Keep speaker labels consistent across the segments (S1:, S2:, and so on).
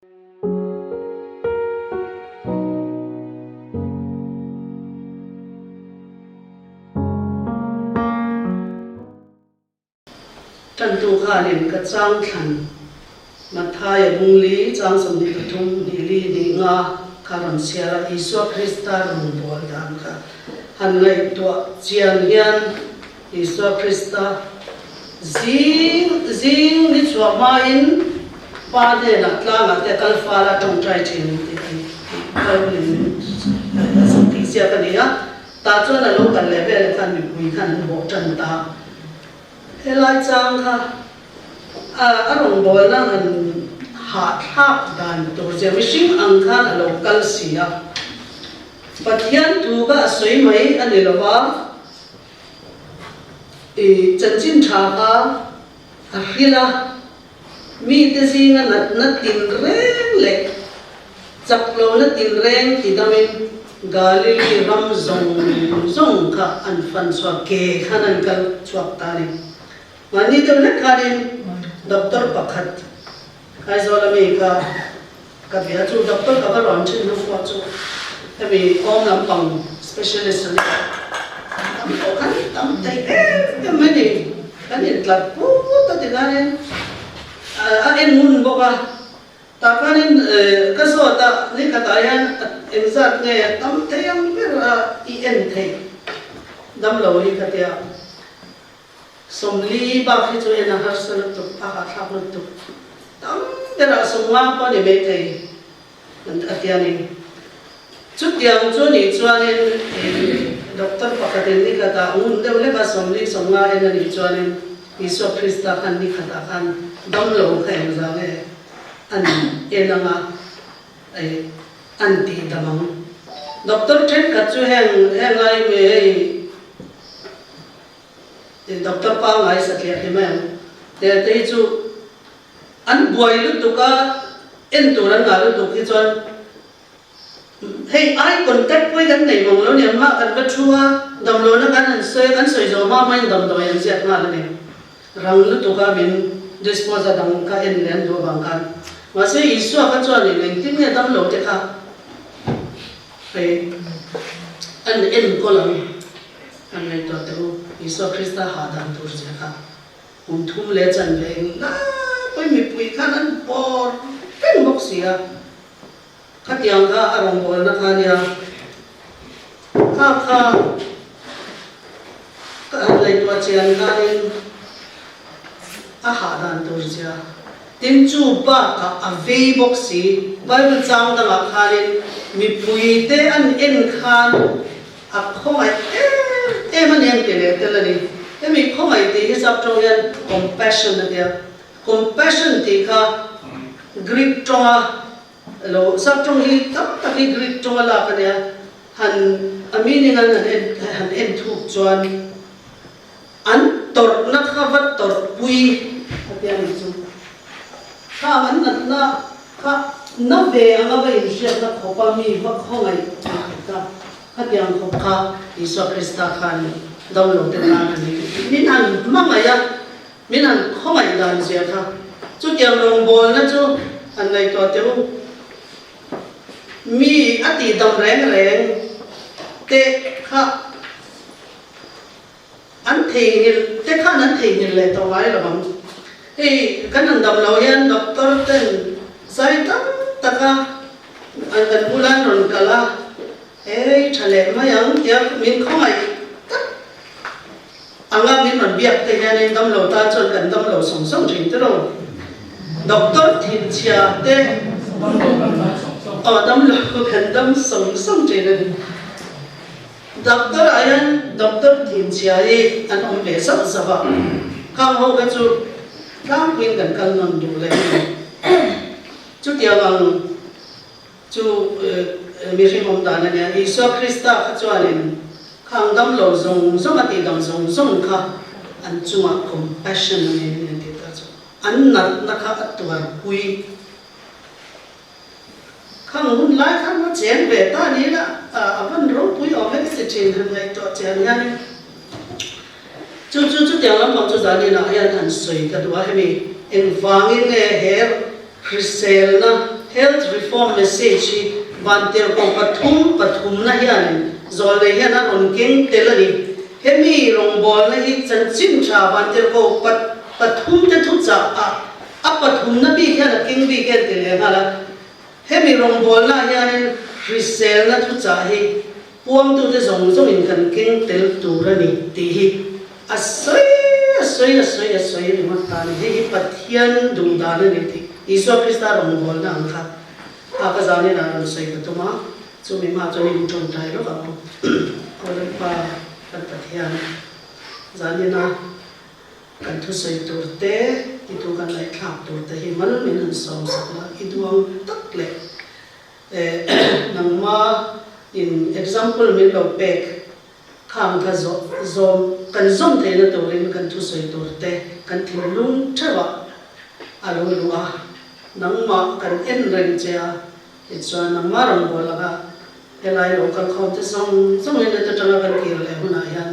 S1: Trần tu kha liền cái trang thành mà thay bung lý trang sầm đi thung đi li đi nga karon siara Isu Krista rung bol dan ka han ngai tua chian hian Isu Krista zing ni chua ma in pa de na tla nga te kal fa la tong trai chin ti kal lin sam ti sia ka ni ya ta chuan a lo kan level kan mi pui kan bo chan ta helai chang kha arong bol na han ha thak dan to je mishing ang khan a local sia pathian tu ga soi mai ani lova e chanchin tha ka ahila mi te singa na tin reng le chaklo na tin reng ti damin galili ram zong kha an fan swa ke khanan kal chuak ta ni mani de na khanin doctor pakhat kai zola me ka bia chu doctor ka ba ron chin no kwa chu tabi om lam pang specialist ni am kan tam tai te mani kan in tlat pu ta de na ren a en mun bo ka ta kanin ka so ta ni ka ta yan exact nge tam te yang per i en thei dam lo hi ka tia somli ba khi chu en har sal tu a ha thak no tu tam te ra somwa pa ni me thei nan atia ni chu tiang chu ni chuanin doctor pakatin ni ka ta un de le ka somli somwa en ni chuanin Isu Krista kan ni ka ta kan dam lo khaim za nge an enanga ai anti damang doctor thet ka chu heng ai me doctor pa ngai sa thia hema te chu an boy lu tu ka en tu ran ga lu tu ki chuan hey ai contact với cái này mong lo niệm ma kan ba thua dam lo na kan an soi zo ma mai dam do yan siat ma la ne rang lu tu ka min dispose dang ka en len do bang kan mà sẽ Isu ka chuan ni leng tin ne dam lo te kha pe an en ko lang an nei to te Isu Krista ha dan tur je kha thum le chan le na poi mi pui khan an por pen bok sia kha tiang kha arong bol na kha nia kha ka an lei to chian kha in a ha dan tur je tin chu ba ka ave box si Bible chang da khanin mi pui te an en khan a khoi man yan ke le tel ni te mi khoi te hi sab tong yan compassion na dia compassion ti kha grip tonga lo sab tong hi tam ta hi grip tonga la ka dia han meaning han en thu chuan an tor na kha wat tor pui atia ni chu kha man na kha na ve anga ba in shek na khopa mi ba khongai ka kha tiang khop kha Isu Krista khan download na ni min an manga ya min an khomai dan sia kha chu tiang rong bol na chu an nei to teu mi ati dam reng te kha an thei ni te kha nan thei ni le to lai la bang hey kan an dam lo yan doctor ten sai tam taka an kan bulan ron kala hey thale ma yang ya min khoi anga min ron biak te yan dam lo ta chon kan dam lo song song thin te ro doctor thin chia te dam lo kan dam song song thin ne doctor ayan doctor thin chia ye an om ve sa sa ba kam ho ka chu kam pin kan kan non du le chu tia wang chu mi ri mom da na ne Isu Krista kha chuanin khang dam lo zong ati dam zong kha an chunga compassion ne ti ta chu an na kha atwar pui khang hun lai khang ma chen ve ta ni la avan ro pui o me se chen han lai to chen yan chu tia lam bang chu za ni na yan han soi ka du ha mi en wangin ne her Chrisel na health reform message ban tel ko pathum na hian zol le hian an on king telani hemi rong bol na hi chan chin tha ban tel ko pathum te thu cha a pathum na bi hian king bi ken tel hala hemi rong bol na hian resell na thu cha hi puam tu te zong zong in kan king tel turani ti hi asoi ri ma ta ni hi pathian du da na ni ti Isu Krista rong bol na ang kha ka zani na ran sei ka tuma chu mi ma chu ni thon tai lo ka mo ko le pa kan pathian zani na kan thu sei tur te I tu kan lai khap tur te hi man min han som sakla I duang tak le nang ma in example min lo pek kham ka zom kan zom the na turin kan thu sei tur te kan thil lung thawa alo lua nang ma kan en reng cha ichwa nang ma rong bola ga elai lo kan khom te song ina te tanga kan kir le huna yan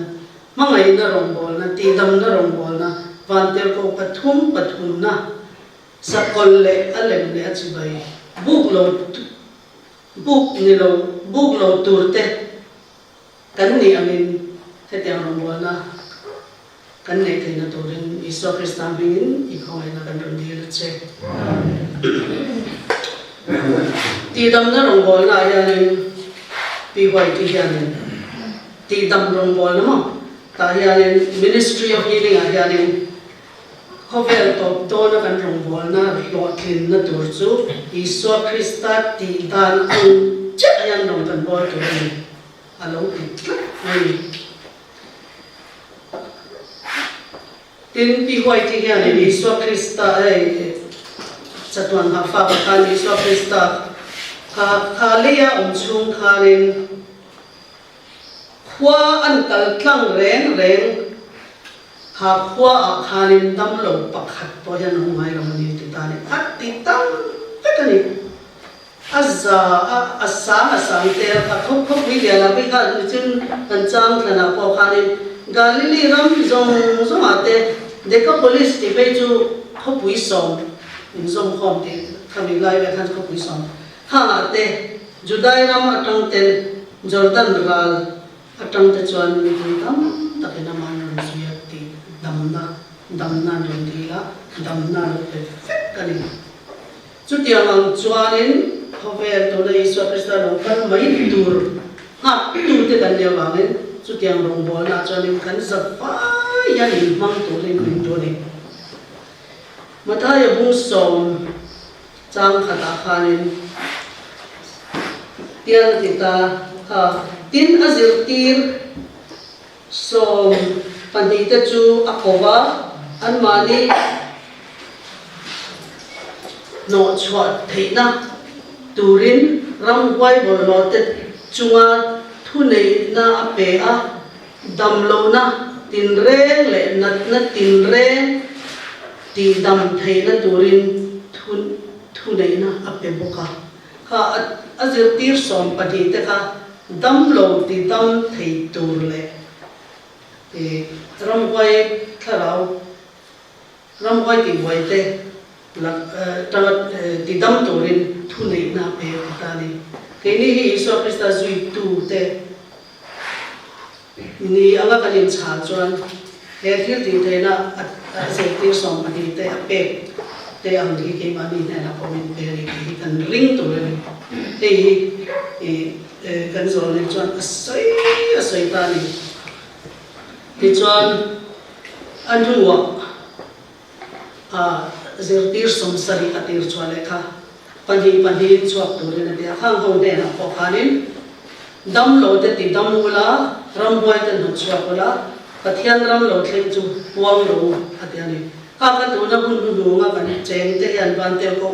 S1: mangai na rong bol na ti dam na rong bol na van tel ko pathum na sakol le alem le achibai buk lo turte kan ni amin te te rong bol na kan ne te na turin Isu Krista bingin ikhoi na kan ron dil che ti dam na rong bol na yanin pi hoi ti yanin ti dam rong bol na mo ta yanin Ministry of Healing yanin khovel top to na kan rong bol na lo thin na tur chu Isu Krista ti dan ang che yan rong kan bol tu ni alo ni tin pi hoi ti yanin Isu Krista Satuan hafa kan Isu Krista ka leya chung kharin khwa an kal tlang reng ha khwa a khanin dam lo pakhat to yan humai ramani ti tani atti tam petani asa te ka khop mi le la bi ka chin kan chang thana ko khanin galili ram zong ate deka police ti pe chu khopui som in zong khom ti khami lai ve khan khopui som ha te Judai ram atang tel Jordan ral atang te chuan mi tam takena man ron suyati damna ron dila damna pe kani chutiang ang chuanin hovel to le Isu Krista rong kan mai tur ha tu te kan le wangin chutiang rong bol na chuanin kan zafa yan mang to le min to le Mataya bung som chang khata khanin tiang kita tin azir tir som pandita chu akova anmani no chot theina turin ramwai bolote chunga thunei na ape a damlo na tinreng le nat na tinreng ti dam theina turin thunei na ape boka ka azir tir som pandita ka dam lo ti dam thei tur le ramwai tharau ramwai ti waite la ti dam turin thunei na pe tani keni hi Isu Krista zui tu te ni anga kanin cha chuan he thil ti theina azir tir som pandita ape te ang hi ke mani na comment pe ri kan ring tu le te hi kan zol ni chuan asoi ta ni ti chuan an huwa zirtir som sari atir chuale kha panhi chuak tu le na khang ho de na ko khanin dam lo te ti dam ula ram boi te nu chuak ula pathian ram lo thleng chu puang lo atiani ka tu na bun du nga kan cheng te yan ban te ko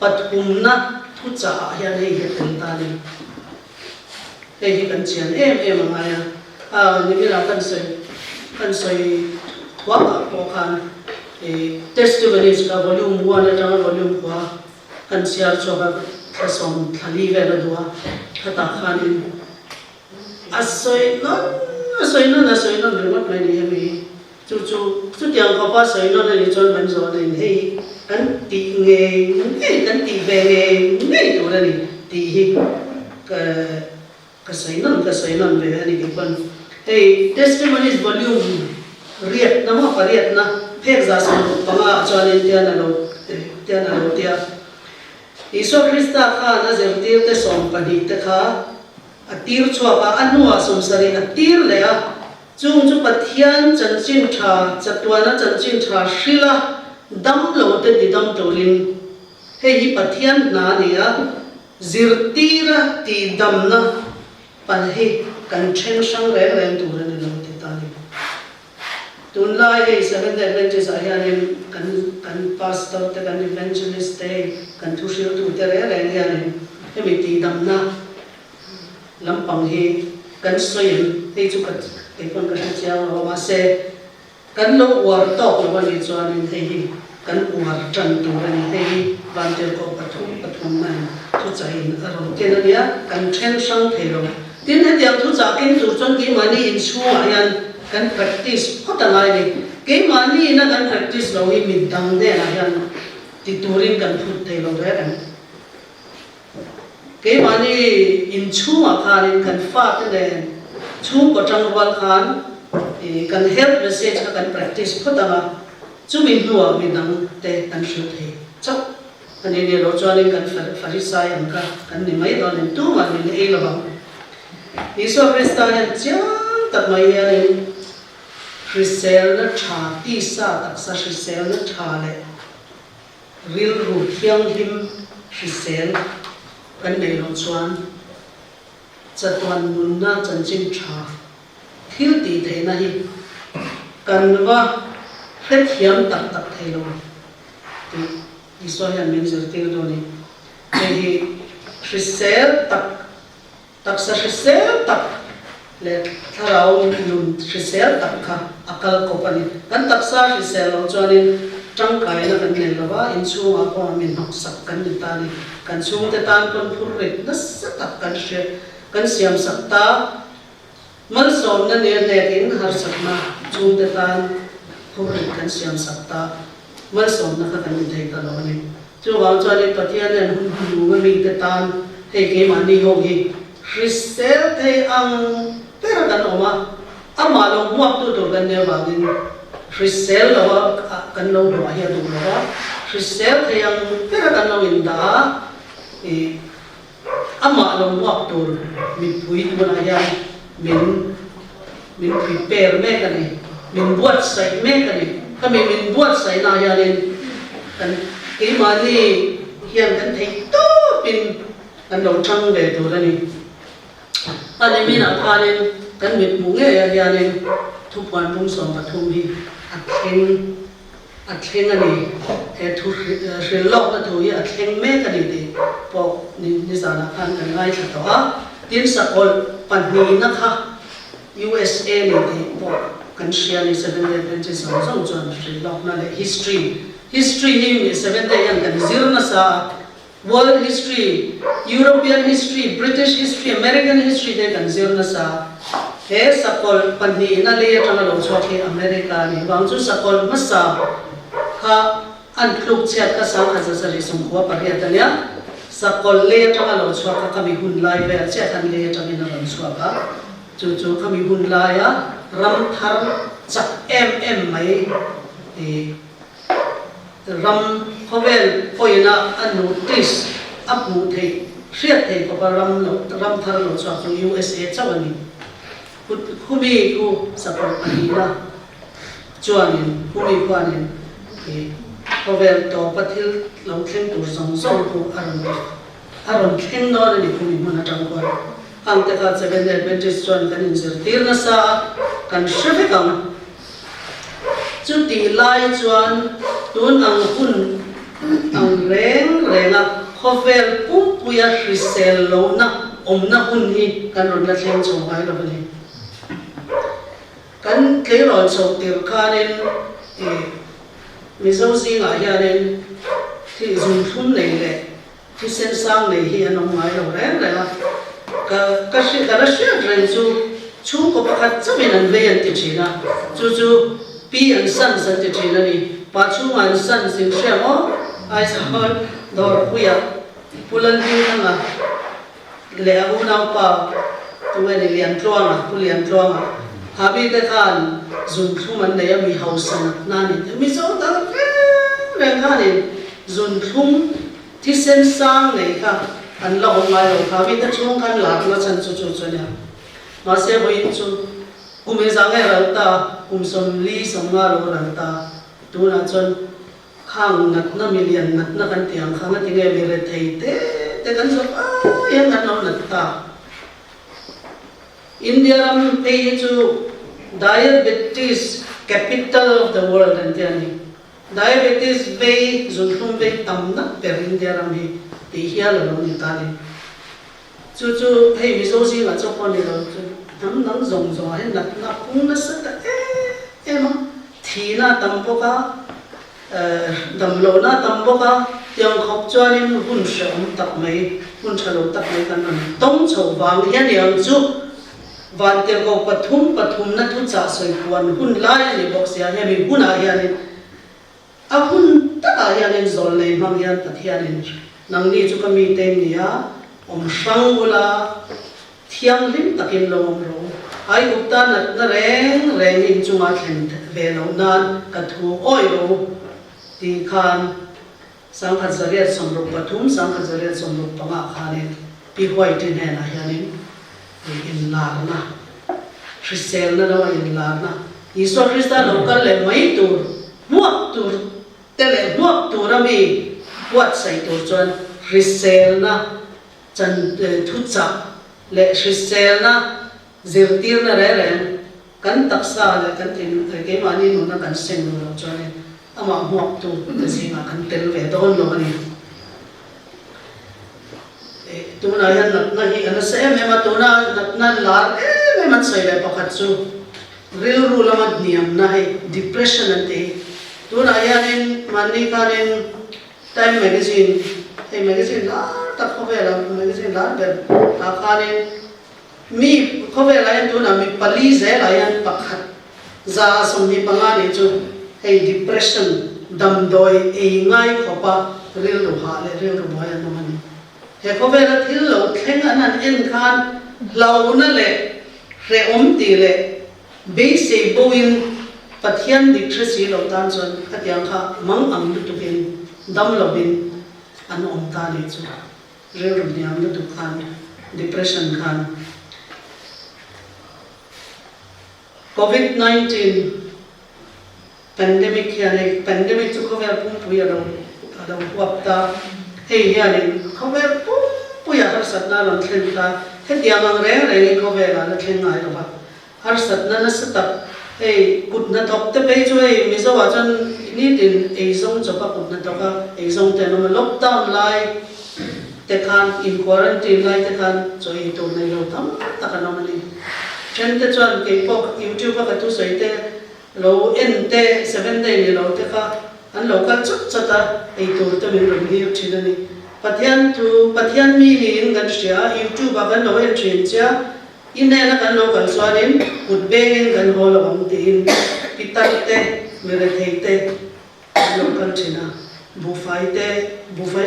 S1: pathum na thu cha hian hei he tel ta ni hei hi kan chian em anga ya ni mi la kan soi thwa ko khan testimonies ka volume 1 atanga volume 1 kan siar choga kasom thali ve la dua khata khanin asoi non remote mai ni hemi chu tiang ko pa soi non ni chon ban zo nei hei kan ti nge kan ti ve nge tu ra ni ti hi ka sainon ve ani ki pan hey testimonies volume riat na ma pariat na phek za sam panga chanin tia na lo tia Iso Krista kha na zer te som pani te kha atir chwa ka anua som sari atir le a chung chu pathian chanchin tha chatwana chanchin tha shrila dam lo te di dam tolin he hi pathian na ni a zirtira ti dam na pan he kan chen sang re tu re ni lo ti ta ni tun lai he seven adventures a hian kan pastor te kan evangelist te kan thu shil tu te re hian he mi ti dam na lampang he kan soyen he chu kan te kon ka chiang lo ma se kan lo war tok lo ni chuan he hi kan war tran tu re ni he ban te ko pathum man thu chai a ro ke na ya kan chen sang the lo tin he tiang thu cha kin tu chon ki mani in chu a hian kan practice phota lai ni ke mani na kan practice lo hi min dang de na hian ti turin kan phut the lo re kan ke mani in chu a khan kan fa te le chu ko tang wal khan kan help message kan practice phota ma chu min nuwa min dang te kan shu the chau kan ni lo chuan kan farisai ang ka kan ni mai don tu ma ni e lo ba Iso Krista hian chiang tak mai hian Chrisel na tha ti sa tak sa Chrisel na tha le ril ru thiang him Chrisel kan nei lo chuan chatuan mun na chanchin tha thil ti the na hi kan wa phet hiam tak tak the lo ti Iso hian min zir ti do ni hi Chrisel tak sa Chrisel tak le tharau lum Chrisel tak kha akal ko pani kan taksa Chrisel lo chuanin tangkai na kan nen lawa in chu a ko min nok sak kan ni ta ni kan chung te tan kon phur ret na sa tak kan she kan siam sakta mal som na ne in har sakna chung te tan phur ret kan siam sakta mal som na kha kan ni thei ta lo ni chu wang chuanin pathian nen hun hu mi te tan he ke mani ho hi Chrisel te ang pero kan oma ama lo muak tu kan ne ba din Chrisel lo kan lo wa hi tu lo Chrisel te ang pero kan lo inda ama lo muak tu mi pui tu na ya min prepare me kan ni min buat sai me kan ni kami min buat sai na ya din kan ke mani hian kan thei to pin kan lo thang ve tu ra ni ani mina thanin kan mit mu nge ya hianin thu puan pung som pathum hi a thleng ani he thu hril lok na thu hi a thleng me ka ni ti po ni zana khan kan ngai tha to a tin sakol panni na kha USA ni ti po kan shia ni 7 day adventist song chuan hril lok na le history hi mi 7 day an kan zir na sa world history, European history, British history, American history they kan zir na sa he sakol panni na le tanga lo chwa ke America ni bang chu sakol masa kha an kluk chat ka sang kha sa ri sum ko pa he ta nya sakol le tanga lo chwa ka kami hun lai ve che than le tanga na lo chwa ka chu kami hun lai ya ram thar chak mai ram khovel poina an notice apu thei hriat thei ko ram thar lo chwa ko USA chawani khumi ku sapor anina chuanin khumi kwanin khovel to pathil lo thleng tur song ko aron thleng no ni khumi mana tang ko ang te kha 7 adventist chuan kan in zir tir na sa kan shrive kam chu ti lai chuan tun ang hun ang renga khovel pum puya Chrisel lo na na hun hi kan ron la thleng chong ai lo ni kan ke ron so tir khanin mizo zinga hianin thi zum thum nei le thi sen sang nei hi anong ai lo re la ka shi ren chu ko pakhat chamin an ve an ti china chu pi an san ti china ni pachungan san sin shemo ai son dor kuya pulan din nga le abu na pa tuwe ni lian tluanga pulian tluanga habi te khan zun thuman ne mi hausan na ni mi so ta reng khan ni zun thum thi sen sang nei ka an lo ngai lo habi te chung kan la la chan chu chu chu nya ma se boin chu kume zangai ranta kumsom li somnga lo ranta tuna chon khang nat na million nat na kan tiang khang ti nge mere thei te kan so yang kan no nat ta India ram pe chu diabetes capital of the world and tiani diabetes ve zun thum ve tam na per India ram hi ti hia lo ni ta ni chu hei mi so si la cho kon ni lo nắm nắm rồng rò hay nặt nặt cũng nó rất là em thì na tầm bốc á tầm lỗ na tầm bốc á tiếng học cho nên hun sợ tập mấy hun sợ tập mấy cái này tông chầu vàng hiện hiện chú vạn tiếng học bát thum na thu trả soi quan hun lai ni bốc xia hay mình hun à hiện nên à hun tất cả hiện nên rồi lấy mang hiện tất hiện nên nang ni chú kami tên ni á sang gula thiam lim takin lom ro ai gupta nat na reng in chunga thlen ve lo nan ka thu oi ro ti khan sang khat zariat som ro pathum sang khat zariat som ro panga khane pi hoi tin he na hianin in lar na Christel na lo in lar na Iso Krista lokal le mai tur muak tur tele muak tur ami wat sai tur chuan Christel na chan thu cha le Christel na zirtir na re kan taksa le kan tin ke mani nu na kan sen nu cho nên ama muak tu ke singa kan tel ve don lo ani tu na yan na hi ana se me ma tu na lar me man sai le pakhat chu real rule amad niam na hai depression ante tu na yan mani kanin Time magazine hey magazine la tak khobe la magazine la ber ta kanin mi khobe la yan tu na mi pali ze la yan pakhat za som mi pangani chu hey depression dam doi e ngai khopa real ru ha le real ru ba yan no mani he khobe la thil lo thleng anan en khan lau na le re om ti le be se boin pathian dikhrasi lo tan chon khatyang kha mang ang tu bin dam lo bin an om ta ni chu real ru niam na tu khan depression khan COVID-19 pandemic yani pandemic chu khover pum puya lo adam wapta hey yani khover pum puya har satna lam thlen ta he tiamang re re khover la thlen ngai lo ba har satna na satap hey kut na top te pe chu hey mi zo wa chan ni tin ei zong cho ka kut na to ka ei zong te no lockdown lai te khan in quarantine lai te khan choi to nei lo tam ta ka no mani chen te chuan ke pok YouTube ka tu soi te lo en te 7 day ni lo te ka an lo ka chut chata ei tur te min rum hi thina ni pathian mi ni in gan sia YouTube ka lo en thin cha in ne na kan lo kan swanin kut be in kan ho lo ang tin pitat te mere thei te lo kan thina bu fai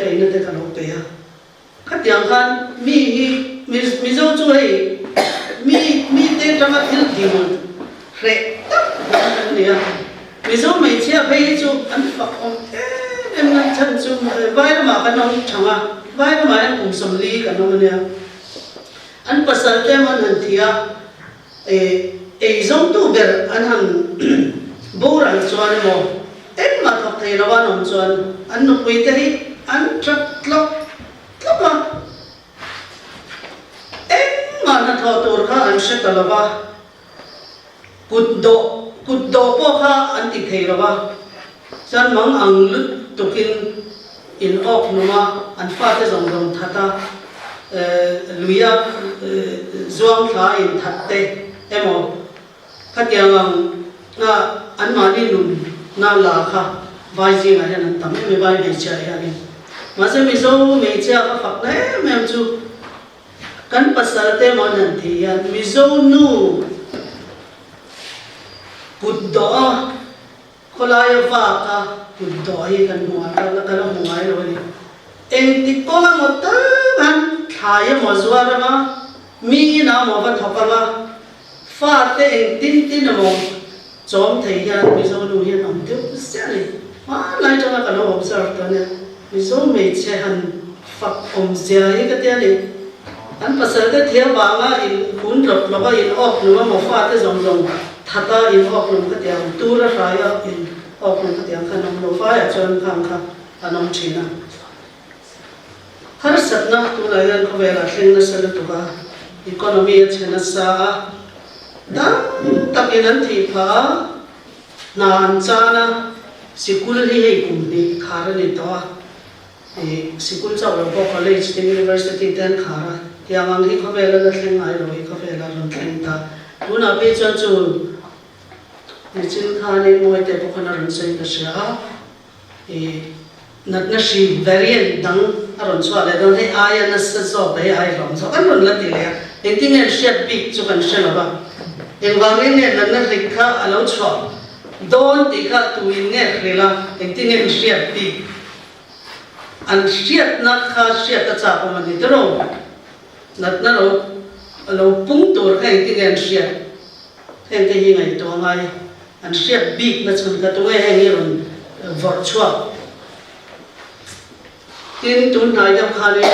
S1: ai na te ka lo pe ya khatyang khan mi zo chu hei mi te tama thil dimon re tak nia mi zo mai chia phei chu an fa om em na chan chu vai ma ka no thanga vai ma an kum som li ka no nia an pasal te man han thia e zong tu ber an han boran chuan mo em ma thok thei lawan on chuan an nu pui te hi an trak tlok ma na tho tur kha an se talawa kuddo po kha an ti thei lawa chan mang ang lut tukin in ok numa an fa te zong zong thata luya zuang tha in thatte emo khatyang na an mani nun na la kha vai jing a han tam me vai me cha ya ni ma se mi zo me cha ka phak ne mem chu kan pasal te mon han thi yan mi zo nu kuddo kolaya vaka kudoi kan mua kan mungai lo ni eng ti ko ma mota han khaya mozwara ma mi na mo va thopa ma fa te eng tin tin mo chom thei hian mi zo nu hian om tu sia ni ma lai chang ka lo observe ta ne mi zo me che han fak om sia hi ka te ni an pasal te thia wa nga in kun rop lo ba in ok nu ma mo fa te zong zong thata in ok nu ka te tu ra ra ya in ok nu ka te khan om lo fa ya chon khang kha anom china har satna tu la yan ko vela thing na sal tu ba economy chena sa dan takinan thi pha nan chana sikul hi hei kum ni khara ni to sikul chaw lo college te university ten khara yang hi ko vela na thing ai roi ko vela ron thing ta tuna pe chan chu ni chin kha ni moi te ko khana ron sei na sha nat na shi variant dang aron chwa le don he aya na sa zo be ai rom so kan ron la ti le engting en shet big chu kan shela ba engwangin ne lan na rikha alo chwa don ti kha tu in ne rela engting en shet big an shet na kha shet ta cha ko mani tro nat na ro alo pung tur kha engting en shet hen te hi ngai to ngai an shet big na chun ka tu ngai heng ron vor chwa tin tun nai jam khani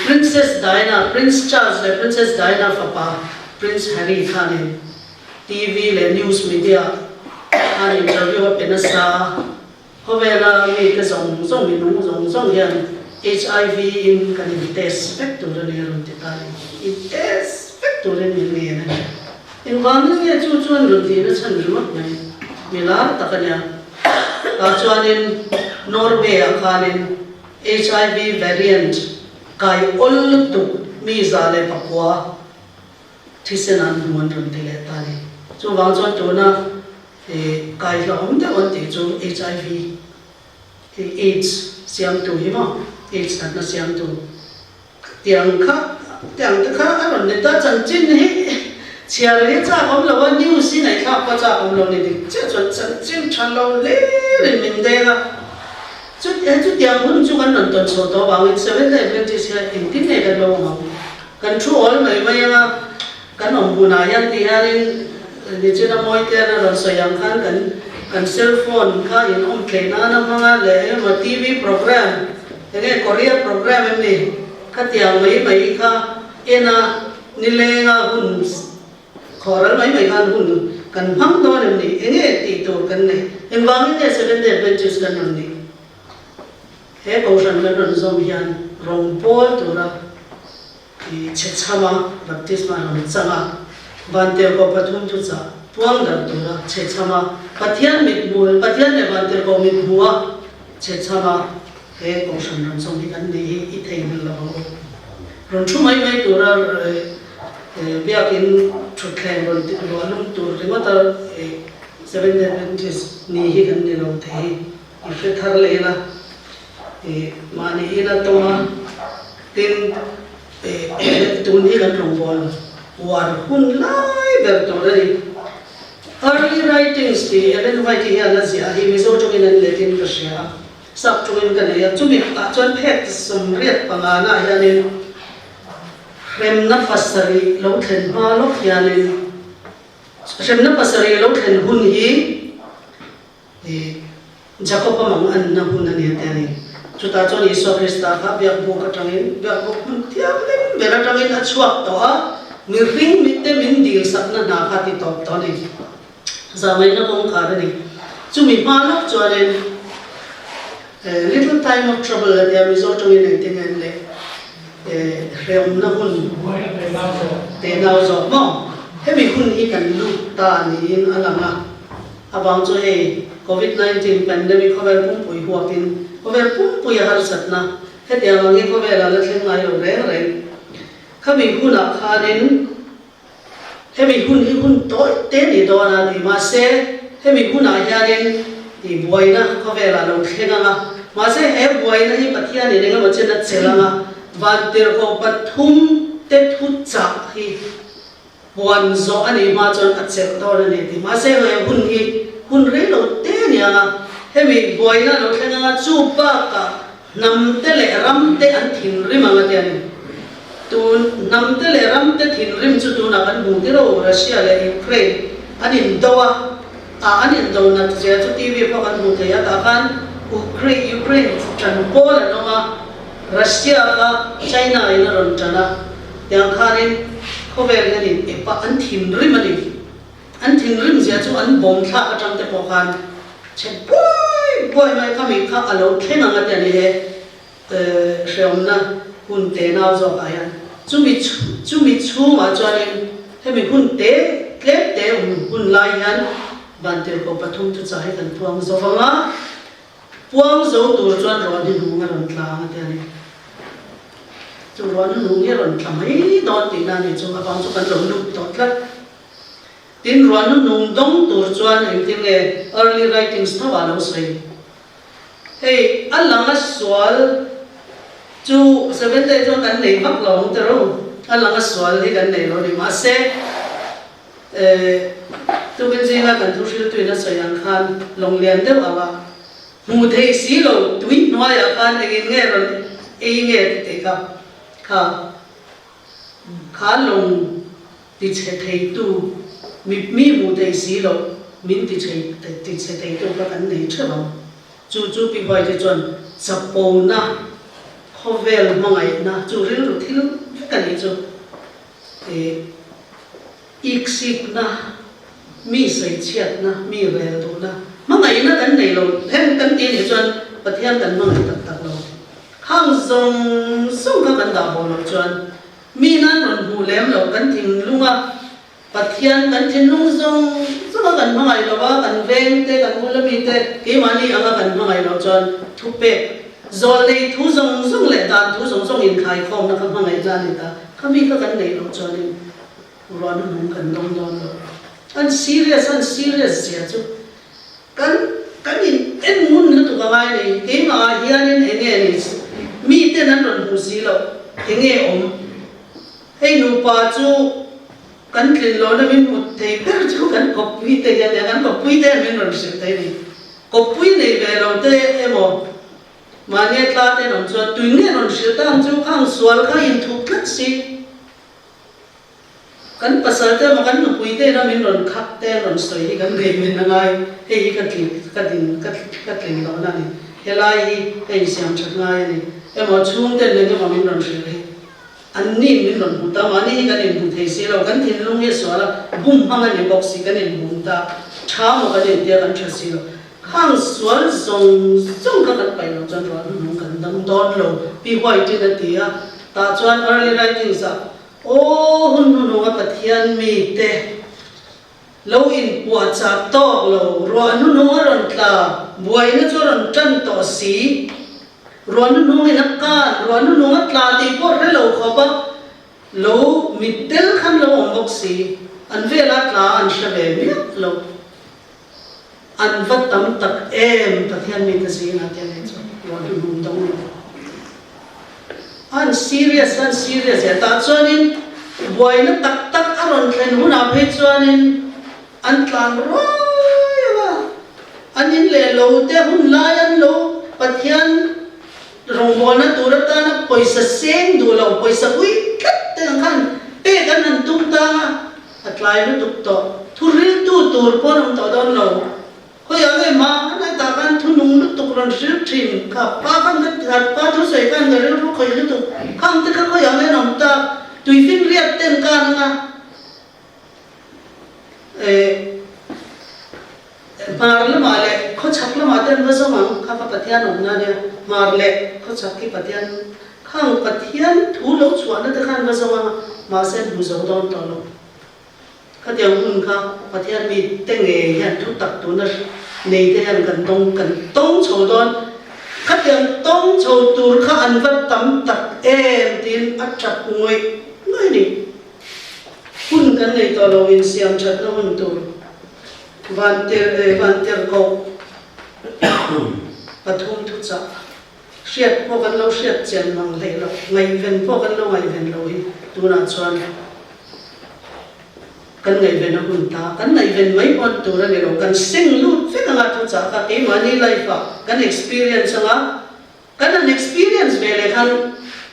S1: Princess Diana, Prince Charles le Princess Diana papa Prince Harry khani TV le news media khani interview penasa hovela mi ka zong mi nu zong yan HIV in kan test factor ne ron ti ta ni test factor ne ni ne in wang ne chu chuan ron ti na chan ru mai mila ta kanya ta chuanin Norway akhanin HIV variant kai ol tu mi zale pakwa thisenan mon ron ti le ta ni chu wang chuan tu na kai lo om te on ti chu HIV AIDS siam tu hi ma AIDS na siam tu tiang ta kha aron ne ta chan chin hi chiar hi cha om lo wa news si nai kha pa cha om lo ni ti che chuan chan chin chan lo le rin min de la chút tiang hun chu kan non ton so to bang in 7 day 20 sia in tin ne ka lo ma kan thu ol mai mai nga kan om bu na yan ti harin ni chena moi te na ron so yang kan cell phone kha in om tle na na ma le ma TV program enge Korea program em ni kha tiang mai kha ena ni le nga hun khoral mai khan hun kan phang do em ni enge ti to kan ne en wang ne 7 day 20 kan non ni he ocean le ron zom hian rong pol tura ki chechama baptisma ron changa bante ko pathum chu cha puang dar tura chechama pathian mit mul pathian le bante ko mit bua chechama he ocean ron zom hi kan ni I thei mil la ho ron chu mai tura biakin chu khen ron ti ro lum tur ringa ta 7 Adventist ni hi kan ni lo thei I fe thar le la mani ina toma tin tun hi kan rong bol war hun lai ber to ri early writings ti even writing ya na sia hi mizo chungin an letin ka sia sap chungin kan ya chumi ta chon phet som riat pangana hianin rem na pasari lo thlen ma lo hianin rem na pasari lo thlen hun hi Jacob amang an na hun ani atani chuta chon Iso Krista kha biak bu ka tangin biak bu kun tiam lim bela tangin a chuak to a mi ring mi te min dil sak na na kha ti top to ni zamai na kong kha ni chu mi pa lok chuanin little time of trouble at the resort of in le rem na hun te nau zo mo he mi hun hi kan lu ta ni in alanga abang cho he COVID-19 pandemic cover pum pui huakin cover pum pui har satna he dia mangi cover la thleng ngai lo re khami huna khanin he mi hun hi hun to te ni do na di ma se he mi huna hianin di boina cover la lo thlenga ma se he boina hi pathia ni renga ma chena chelanga van ter ko pathum te thu cha hi wan zo ani ma chon a chek to ni di ma se he hun hi hun re lo te nia hemi boina lo thenga chu pa ka nam te le ram te an thin rim anga tian tu nam te le ram te thin rim chu tu na kan bu ti ro Russia le Ukraine anin dowa anin do na je chu TV pa kan bu te ya ta kan Ukraine chan ko la no ma Russia ka China ina ron chana yang kharin khovel ngani e pa an thin rim ani an thin rim je chu an bom tha atang te po khan che boy mai kami kha alo thenga nga te ni he shomna hun te na zo ayan chumi chu ma chuanin hemi hun te tlep te hun lai han ban te ko pathum tu chai kan puang zo wanga puang zo tur chuan ro ni nu nga ron tla nga te ni chu ro ni nu nge ron tla mai don ti na ni chu ma bang chu kan lo lu to tla tin ro ni nu dong tur chuan em tin le early writings thawa lo sei hey alanga swal chu 7 day cho kan nei bak long te ro alanga swal hi kan nei lo ni ma se tu ben jinga kan tu shil tu na sayang khan long lian de awa mu thei si lo tui noa ya khan egin nge ron e nge te ka kha long ti che thei tu mi mu thei si lo min ti che thei tu ka kan nei che lo chu pi hoi te chon sapo na khovel mangai na chu rin ru thil kan ni chu iksik na mi sei chiat na mi rel tu na mangai na kan nei lo hem kan ti ni chon pathian kan mangai tak tak lo khang zong song ka kan da bo lo chon mi nan ron hu lem lo kan thing lunga pathian kan thin lung zong so kan mangai lo ba kan veng te kan mulami te ke mani anga kan mangai lo chon thu pe zol nei thu zong zong le dan thu zong zong in khai khom na kan mangai la ni ta kami ka kan nei lo chon ni ron hung kan dong dong lo an serious ya chu kan in en mun lu tu ka ngai nei ke ma hian in enge ni mi te nan ron hu si lo enge om hei nu pa chu kan tlin lo na min mut thei per chu kan kopui te ya kan kopui te min ron sil te ni kopui nei ve lo te emo mane tla te ron chu tu nge ron sil ta chu khang sual kha in thu khat si kan pasal te ma kan pui te na min ron khak te ron soi hi kan ge min na ngai hei ka tlin lo na ni helai hei siam chat ngai ni emo chung te ne ma min ron sil hi an ni min ron hu ta ma ni kan in hu thei si lo kan thin lung ye so la bum hang ani box si kan in bum ta tha mo kan in te kan tha si lo khang sual zong ka kan pai lo chan ro nu kan dang don lo pi hoi ti na ti a ta chuan early writing sa o hun nu nga pathian mi te lo in pu cha tok lo ro nu ron tla buai na chu ron tran to si ro nu ina kan ro nu nga tla ti ko re lo kho ba lo mitel khan lo om bok si an ve la tla an sha ve mi lo an vat tam tak em pathian mi ta si na te ne chu ro nu dong an serious ya ta chuanin boy na tak aron thlen huna phe chuanin an tlan roi wa anin le lo te hun lai an lo pathian rong bona turata na poisa seng du lo poisa ui kat te khan pe kan an tum ta atlai nu tuk to thuril tu tur pon to don lo ko ya ngai ma anai ta kan thunung nu tuk ron sil thin ka pa kan ka pa thu sei kan da ru khoi lu tu khang te ka ko ya ngai nom ta tui fin riat ten kan nga marle male kho chakla maten ba so mang kha pathian om na ne marle kho chakki pathian khang pathian thu lo chuan na khan ba so ma sen bu zo don to lo kha tiang hun kha pathian mi te nge hian thu tak tu na nei te han kan tong chho don kha tiang tong chho tur kha an vat tam tak em tin a chap ngoi ngai ni hun kan nei to lo in siam chat na hun tur van ter ko pathum thu cha siat po kan lo siat chen mang le lo ngai ven po kan lo ngai ven lo hi tu na chuan kan ngai ven hun ta kan ngai ven mai on tu ra ni ro kan sing lut fe ka thu cha ka ke mani life kan experience anga kan an experience ve le kan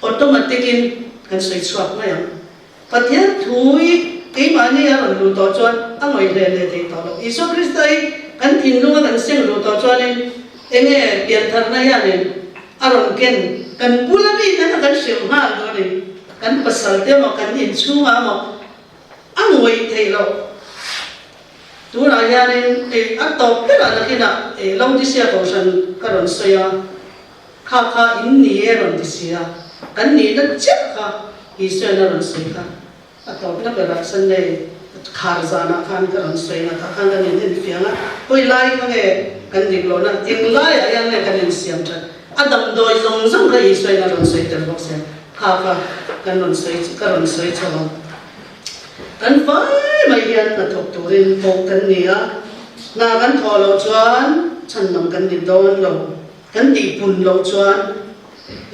S1: automatic in kan sei chuak mai ang pathian thui ke mani a ron lu to chuan a ngoi le le te to lo iso kristai kan thin lu kan sing lu to chuan in enge pian thar na ya nen a ron ken kan pulami na kan sim ha do ni kan pasal te ma kan in chu ma mo ang ngoi thei lo tu na ya nen e a to te la na kina e long di sia ko san ka ron so ya kha kha in ni e ron di sia kan ni na che kha i so na ron so ka a to na ka ra san le khar za na khan ka ron so na ta khan ka ni ni fi nga koi lai ka nge kan dik lo na eng lai a yang ne kan in siam cha adam doi zong zong ka i so na ron so ter bok se kha kha kan ron so ka ron so cha lo kan vai mai hian na thok turin pok kan ni a na kan tho lo chuan chan nam kan ni don lo kan ti pun lo chuan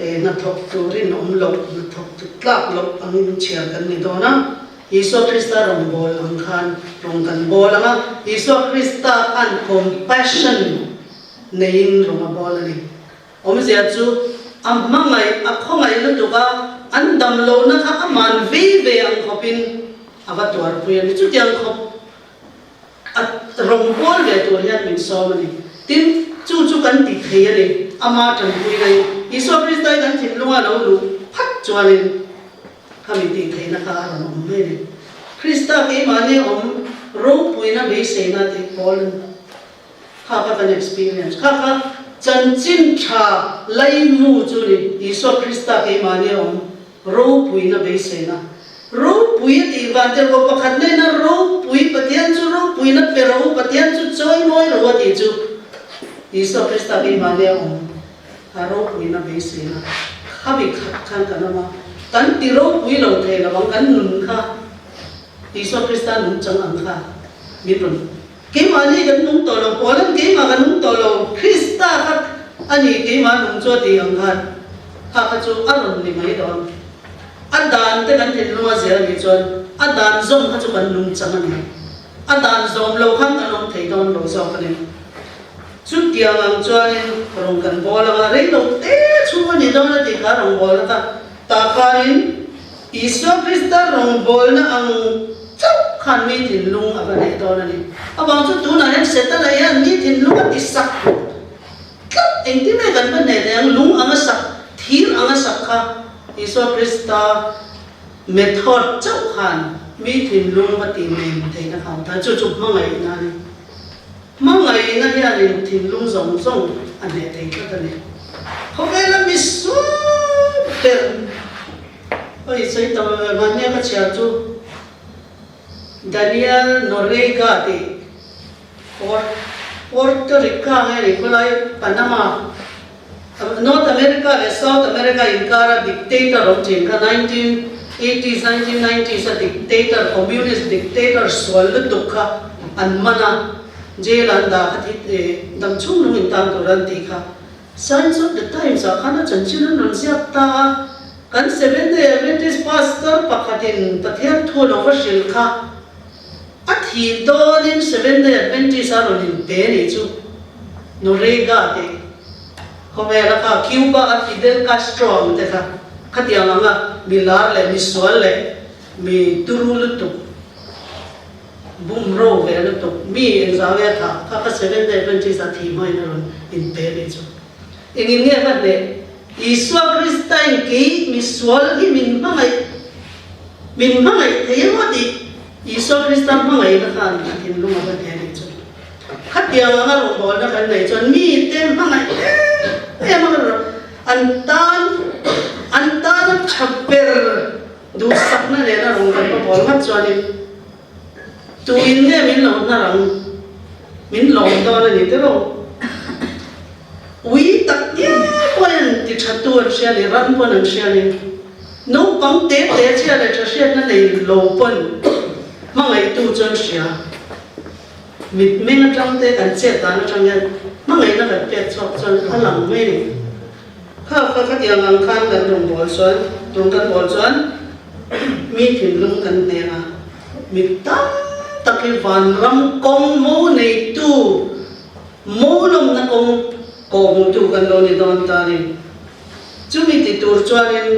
S1: e na thok turin om lo na thok tu tlak lo angin chia kan ni do na Iso Krista rong bol ang khan rong kan bol anga Iso Krista kan compassion nein rong bol ani om sia chu amangai akhongai lu tu ka andam lo na kha aman ve ang khopin avatuar puyan chu tiang khop at rong bol ve tu hian min so mani tin chu kan ti thei ani ama tan pui nei Iso Krista kan thin lunga lo lu phat chuanin kami ti thei na ka ron om me ni Krista ke mane om ro pui na be se na ti pol kha kan experience kha chan chin tha lai mu chu ni Iso Krista ke mane om ro pui na be se na ro pui ti van ter ko pakhat ne na ro pui pathian chu ro pui na pe ro pathian chu choi moi ro ti chu Iso Krista ke mane om ro pui na be se na khabi khan kan ma kan ti ro pui lo the la bang kan nun kha Iso Krista nun chang ang kha mi run ke ma ni kan nung to lo polan ke ma kan nung to lo Krista kha ani ke ma nung cho ti ang kha kha chu aron ni mai do adan te kan tin lo zia ni chon adan zom kha chu kan nung chang ani adan zom lo khan anom thei don lo so kan chu tiang ang chuan rong kan bola ma rei lo te chu ni do na ti kha rong bola ta khain Iso Krista rong bol na ang chau khan mi thin lung aba nei do na ni abang chu tu na hen seta la ya mi thin lung at isak kap eng ti me kan ban nei ang lung ang sak thir ang sak kha Iso Krista method chau khan mi thin lung ma ti me thei na kham ta chu mangai na ni mangai na ya ni thin lung zong zong an ne thei ka ta ni khogai la mi su ter oi sei ta manya ka chia chu Daniel Noriega ti Puerto Rico ngai Nicolai Panama North America le South America inkara dictator of Jinka 1980s 1990s a dictator communist dictator swal dukha anmana jelanda hathi dam chung nu intang turan ti kha Signs of the Times a khana chanchin non siap ta kan 7-day Adventist pastor pakhatin pathian thon over shil kha athi donin 7-day Adventist aronin pe ni chu Noriega te khomela kha Cuba at Fidel Castro te kha khatiang anga milar le miswal le mi turul tu bumro ve le tu mi enzawe tha kha 7-day Adventist athi mai ron in pe ni chu engin nge kha le Iso Krista ki miswal ki min mangai thei mo ti Iso Krista mangai na khan thin lu ma ba the ni chu khatia nga ro bol na kan nei chon mi tem mangai e ma ro antan chapper du sak na le na ro kan bol ma choni tu in ne min lo na rang min lo to na ni te ro ui tak ya poin ti thatu sia le ran pon ang sia ni no pang te sia le cha sia na nei lo pon mangai tu chon sia mit men atang te kan che ta na chang yan mangai na kan pet chok chon alang me ni kha yang ang khan kan rong bol chuan mi thin lung kan ne a mi tam taki van ram kong mo nei tu mo lom na kong tu kan lo ni don ta ni chumi ti tur chuanin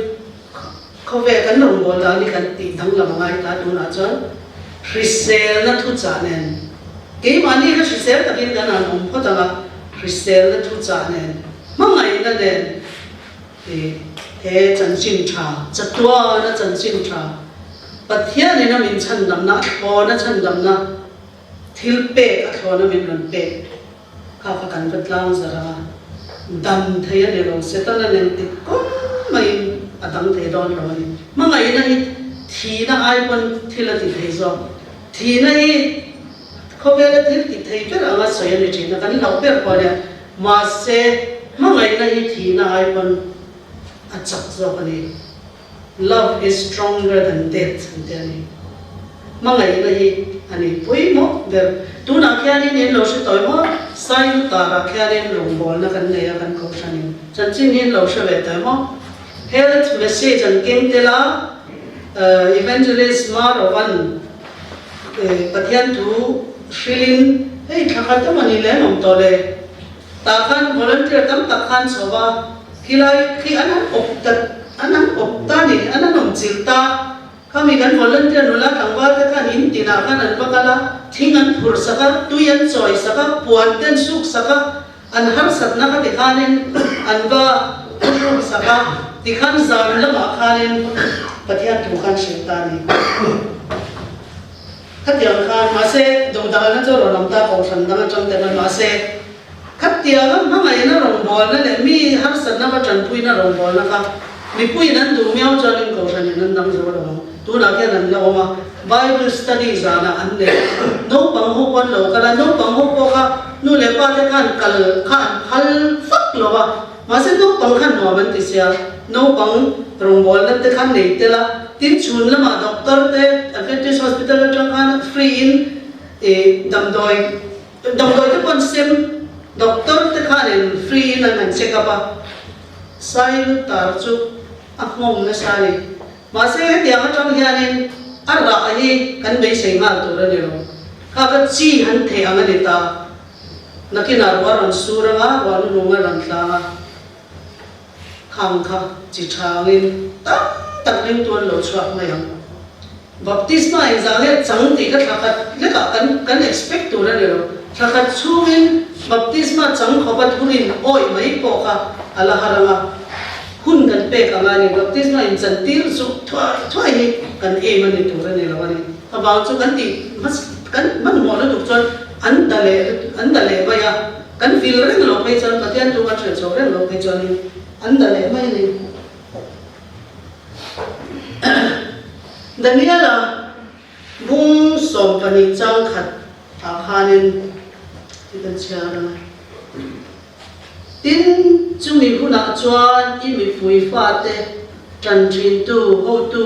S1: khove kan rong bol ta ni kan ti thang la mangai ta tu na chuan Risel na thu cha nen ke mani ka risel takin kan an photanga risel na thu cha nen mangai na den he chan chin tha chatwa na chan chin tha pathia ne na min chan dam na kho na chan dam na thil pe ka kho na min ran pe ka ka kan batlang zara dam thaya ne ro se ta na nen ti ko mai adang the don ro ni mangai na hi thi na ai pon thila ti thei zo thi na hi khobe la thil ti thei per anga soya ni thina kan lau per ko ne ma se mangai na hi thi na ai pon achak zo ani love is stronger than death ani mangai na hi ani pui mo der tu na kya ni ne lo se toy mo sai ta ra kya ren rong bol na kan ne ya kan ko sani chan chin hin lo se ve toy mo health message and king tela evangelist Marawan pathian thu shilin hey thakhat mani le nom to le ta khan volunteer tam ta khan sowa khilai khi anan opta ni anan nom chilta kami kan volunteer nula thangwa ta khan in tina khan an bakala thingan phur saka tuyan choi saka puan ten suk saka an har satna ka dikhanin anba saka dikhan zan lama khanin pathian thu khan shilta ni khatiang khan ma se do da na cho ro nam ta ko san da chang te ma se khatiang ma ngai na rong bol na le mi har san na ma chan pui na rong bol na ka mi pui nan du miao cho ling ko san nan dang zo ro tu na ke nan lo ma bible study za na an ne no pang ho kon lo ka la no pang ho ko ka nu le pa te khan kal khan hal fak lo wa ma se no pang khan no man ti sia no pang rong bol na te khan nei te la tin chun lama doctor te Adventist hospital la tang khan free in damdoi te pon sem doctor te khan in free in an check up sai tar chu akmong na sari ma se dia ma tang hianin ara ai kan be sei ma to ra ni ro ka ka chi han the anga ni ta nakina ron suranga ron lunga ran tla khang kha chi thangin ta tak ling tuan lo chuak mai ang baptisma exam he chang ti ka thakat le ka kan expect tu ra ro thakat chungin baptisma chang khoba thurin oi mai ko ka ala haranga hun kan pe ka mani baptisma in chan tir su thwa hi kan e man ni tu ra ni lo ni abang chu kan ti mas kan man mo la du chon an dale ba ya kan feel reng lo mai chon pathian tu ka thre chho reng lo mai chon ni an dale mai ni Daniela bung som pani chang khat akhanin tikan chiara tin chumi huna chuan imi pui fa te tran thin tu ho tu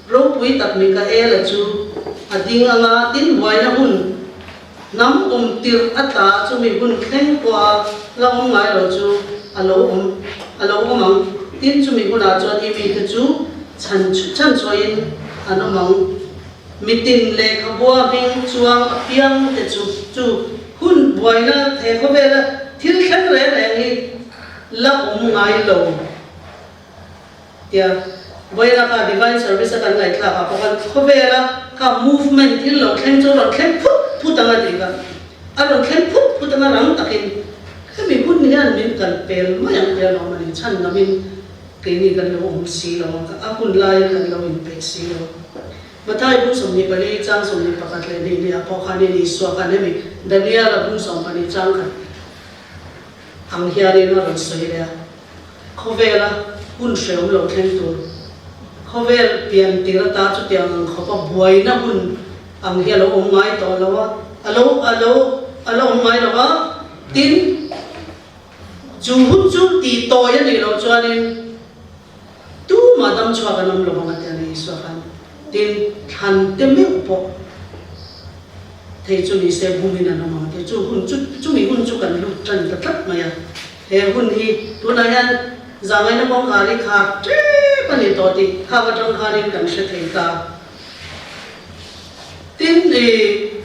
S1: ro pui tak mi ka ela chu ading anga tin boy na hun nam tir ata chumi hun thleng kwa la ngai lo chu alo mang tin chumi huna chuan imi te chu chan choin anomang mitin le khabwa hing chuang piang te chu hun boina the khobela thil thak re hi la ngai lo tia boina ka divine service kan ngai thla ka kan khobela ka movement thil lo thleng chu ro thleng phut anga ti ka aron thleng phut anga rang takin khami hun ni an min kan pel ma yang pel no mani chan na min kini kan lo si lo ka akun lai kan lo in pe si lo matai bu som ni pali chang som ni pakat le ni apo khani ni swa ka ne mi dania la bu som pani chang kha ang hiari na ron soi le khovela hun shreu lo thlen tu khovel pian tira ta chu tiang ang khopa buai na hun ang hialo ngai to lo wa alo ngai lo wa tin chu hun chu ti to ya ni lo chuanin tu madam chwa kanam lo ma ta ni swa kan tin than te me upo thei chu ni se bumi na ma te chu mi hun chu kan lu tran ta tat ma ya he hun hi tu na yan zangai na bong khari kha tre pani to ti kha ka tang khari kan se thei ta tin tin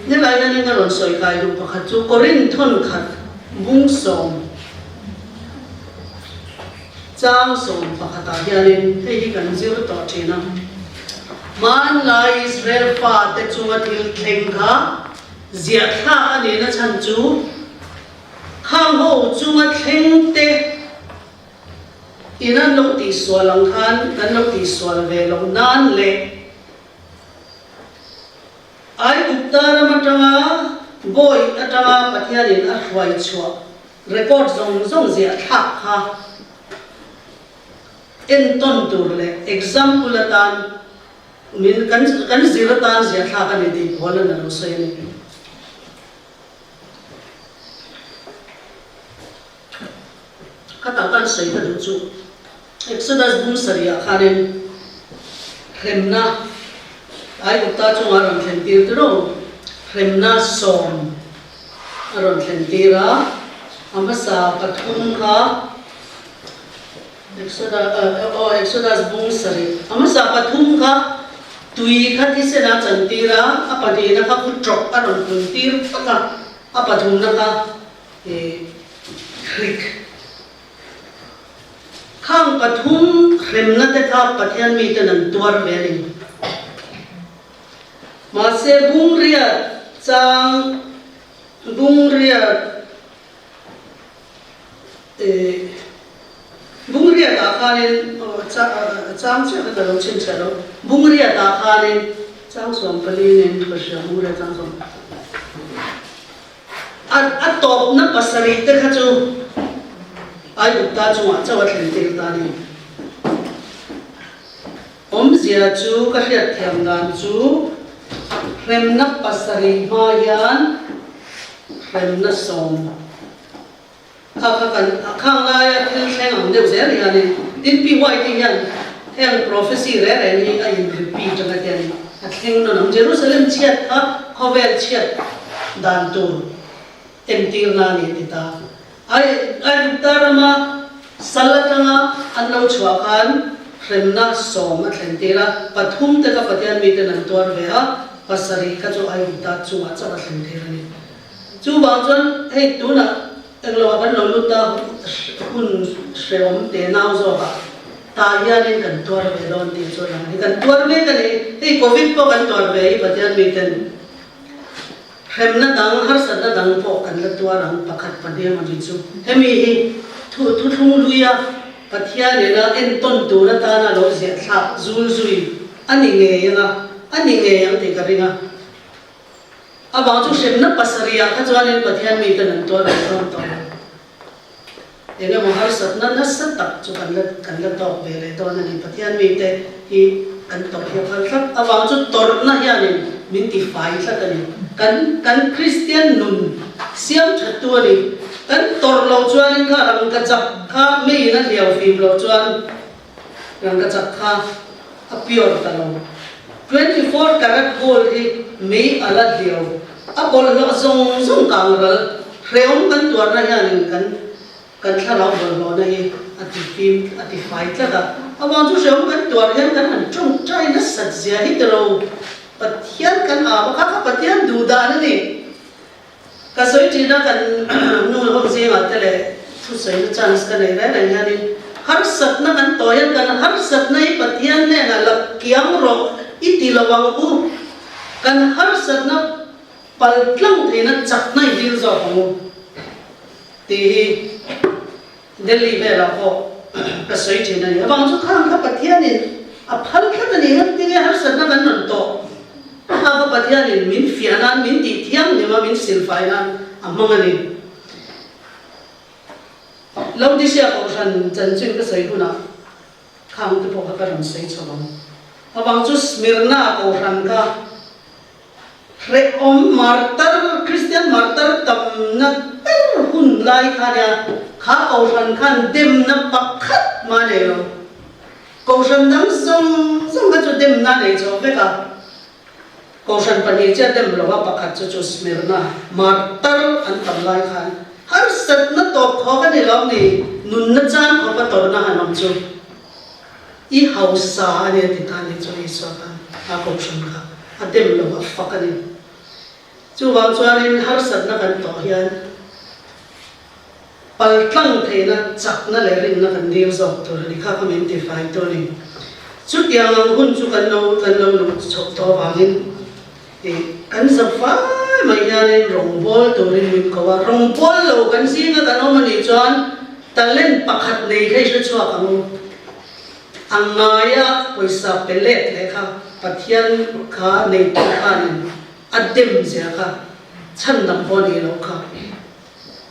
S1: ni lai na ning ron soi kai du pakhat chu korin thon khat bung som chang som pakhata hianin hei kan zir to thina man lai Israel fa te chunga thil thleng kha zia tha ani na chan chu khang ho chunga thleng te inan lo ti swalang khan kan lo ti swal ve lo nan le ai uttara matanga boy atanga pathianin a hruai chua record zong zia tha kha en ton tur le example atan min kan ziratan zia tha kan di bola na lo sai ni kata kan sai ta chu Exodus bum saria khanen remna ai gupta chu aron thentir tro remna som aron thentira amasa pathum kha Exodus bum sari amasa pathum kha tui kha thisena chantira apadi na kha putrok aron puntir paka apathum na kha khrik khang pathum khremna te kha pathian mi te nan tuar veli ma se bung ria chang bung ria ta khanin chang che da lo chen chalo bung ria ta khanin chang som pali nen ko sha bung ria chang som a top na pasari te kha chu ai gupta chunga chawa thlentir ta ni zia chu ka hriat thiam dan chu remna pasari ma yan remna som khang la ya thil thleng ang deuh zer yani tin pi wai ti yan heng prophecy re ni a in repeat ka tian a thleng no nam Jerusalem chiat kha khovel chiat dan tu entir na ni ti ta ai tarama salatanga anlo chua khan remna som a thlentira pathum te ka pathian mi te nan tuar ve a pasari ka chu ai ta chunga chawa thlentira ni chu ba chon hei tuna englo ban lo luta hun sreom te nau zo ba ta hianin kan tuar ve don ti chu na ni kan tuar ve ka ni hei covid po kan tuar ve i pathian mi ten remna dang har sadna dang po kan la tuarang pakhat padhe ma ji chu hemi hi thu thung luya pathian ne na en ton tu na ta na lo zia tha zul zui ani nge yang te ka ringa aba chu remna pasaria kha chuanin pathian mi tan to ra to ene mo har sadna na satak chu kan la to ve le to na ni pathian mi te hi kan to hi khal thap aba chu tor na hianin min ti fai thla ka ni kan Christian nun siam thatu ni kan tor lo chuan kha rang ka chak kha me na liao fim lo chuan rang ka chak kha a pure ta lo 24 karat gold hi me ala liao a bol lo zong kang ral reom kan tuar na hian kan thla bol lo na hi ati fim ati fai tla da awang chu reom kan tuar hian kan han chung trai na sat zia hi tro pathian kan a kha pathian du da na ni ka soi ti na kan nu ho je ma tele thu soi na chance ka nei ra na ni har sat na kan toyan kan har sat na hi pathian ne na lak kiam ro iti lawang u kan har sat na pal tlang the na chak nai dil zo ho ti Delhi ve la ho ka soi ti na awang chu khang kha pathian ni a phal kha na ni han ti har sat na kan non to ha pathian in min fianan min ti thiam ni ma min sil fainan amangani lo di sia ko ran chan chin ka sai huna khang tu po ka ran sai chawang awang chu Smyrna ko ran ka re om martar Christian martar tam na hun lai kha ya kha ko ran khan dem na pakhat ma ne lo ko ran dang song ka chu dem na nei cho ve ka Kausan pani cha dem lowa pakhat chu Smyrna martar an tam lai khan har sat na top kho ka ni lom ni nun na chan kho pa tor na hanom chu I hausa ani ti ta ni chu I so ka a kausan ka a dem lowa fakani chu wang chuanin har sat na kan to hian pal tlang theina chak na le rin na kan dir zok tur ni kha identify to ni chu tiang ang hun chu kan lo lu chok to wangin kan zafa mai hianin rong bol turin min ko wa rong bol lo kan singa kan omani chuan talent pakhat nei khai chu chuak ang angaya poisa pelet le kha pathian kha nei tu khan adem zia kha chan dam po ni lo kha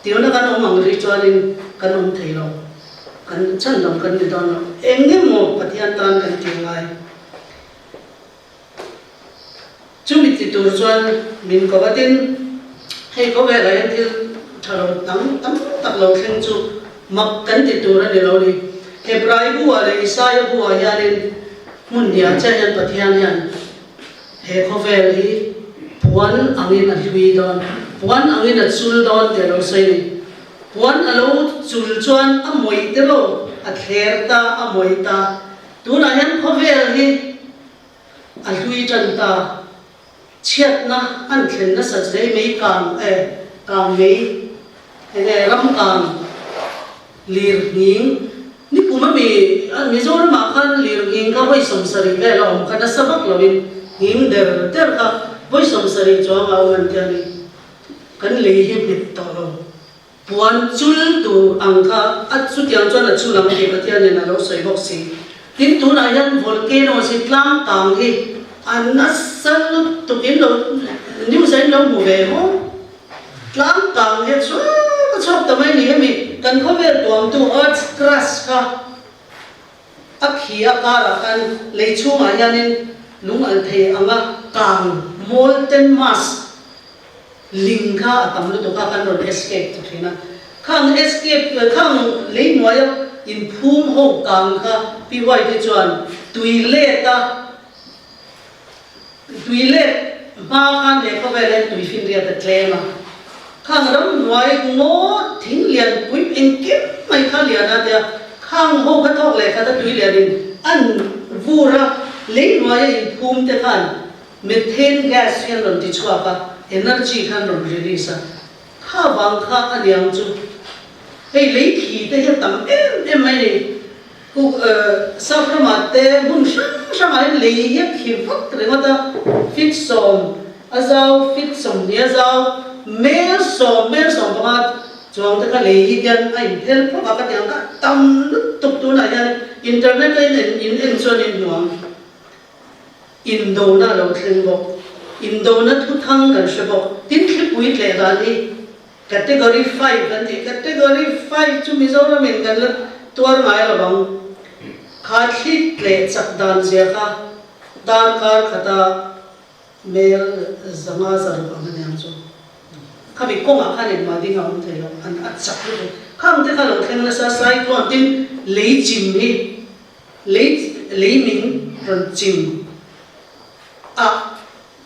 S1: tiona kan omang ri chuanin kan om thei lo kan chan dam kan ni don lo engem mo pathian tan kan ti ngai chu mi ti tur chuan min ko watin hei ko ve lai thil thalo tam tak lo thleng chu mak kan ti tur ani lo ni hebrai bu ale isaya bu hianin mun dia cha yan pathian hian he ko ve hi puan angin a hlui don puan angin a chul don te lo sei ni puan alo chul chuan a moi te lo a thler ta a moi ta tuna hian ko ve hi a hlui tan ta chiat na an thlen na sa sei mei kang mei ram kang lir ning ni kuma mi an mi zor ma khan lir ning ka hoi som sari ve lo am kana sabak lovin ning der ka hoi som sari cho ma wan tia ni kan le hi bit to lo puan chul tu ang kha at chu tiang chuan a chu lam ke ka tia ne na lo soi bok si tin tu na yan volcano si tlang tang hi an asal tu in lo new zealand lo mu ve ho tlang tang he chu ka chok ta mai ni mi kan ko ver tuam tu earth crust ka akhia ka ra kan le chu ma yanin lung al the anga kang molten mass lingka tam lu to ka kan ro escape tu thina khang escape khang le noya in phum ho kang ka pi wai te chuan tuilet ma khan le ko ve len tui fin ria ta tlema khang ram noi ngo thing lian pui in kim mai kha lian na dia khang ho ka thok le kha ta tui lian in an vura le noi in phum te khan methane gas hian ron ti chua ka energy khan ron release kha wang kha aniang chu hei le thi te he tam em mai ni ku saframate mun shang ai le ye khi vak re ngata fit som azau fit som ni azau mer som ba chuang ta ka le hi dian ai hel pha ka tiang ka tam tuk tu na yan internet in chuan in nuam indo na lo thleng bo indo na thu thang kan she bo tin thli pui tle da ni category 5 kan ti category 5 chu mizoram in kan la tuar ngai lo bang khathi tle chak dan zia kha dan kar khata mel zanga zar bang ne am chu khabi konga khanin ma ding am thelo an achak lu kham te kha lo thleng na sa cyclone tin lei chim ni lei ming ron chim a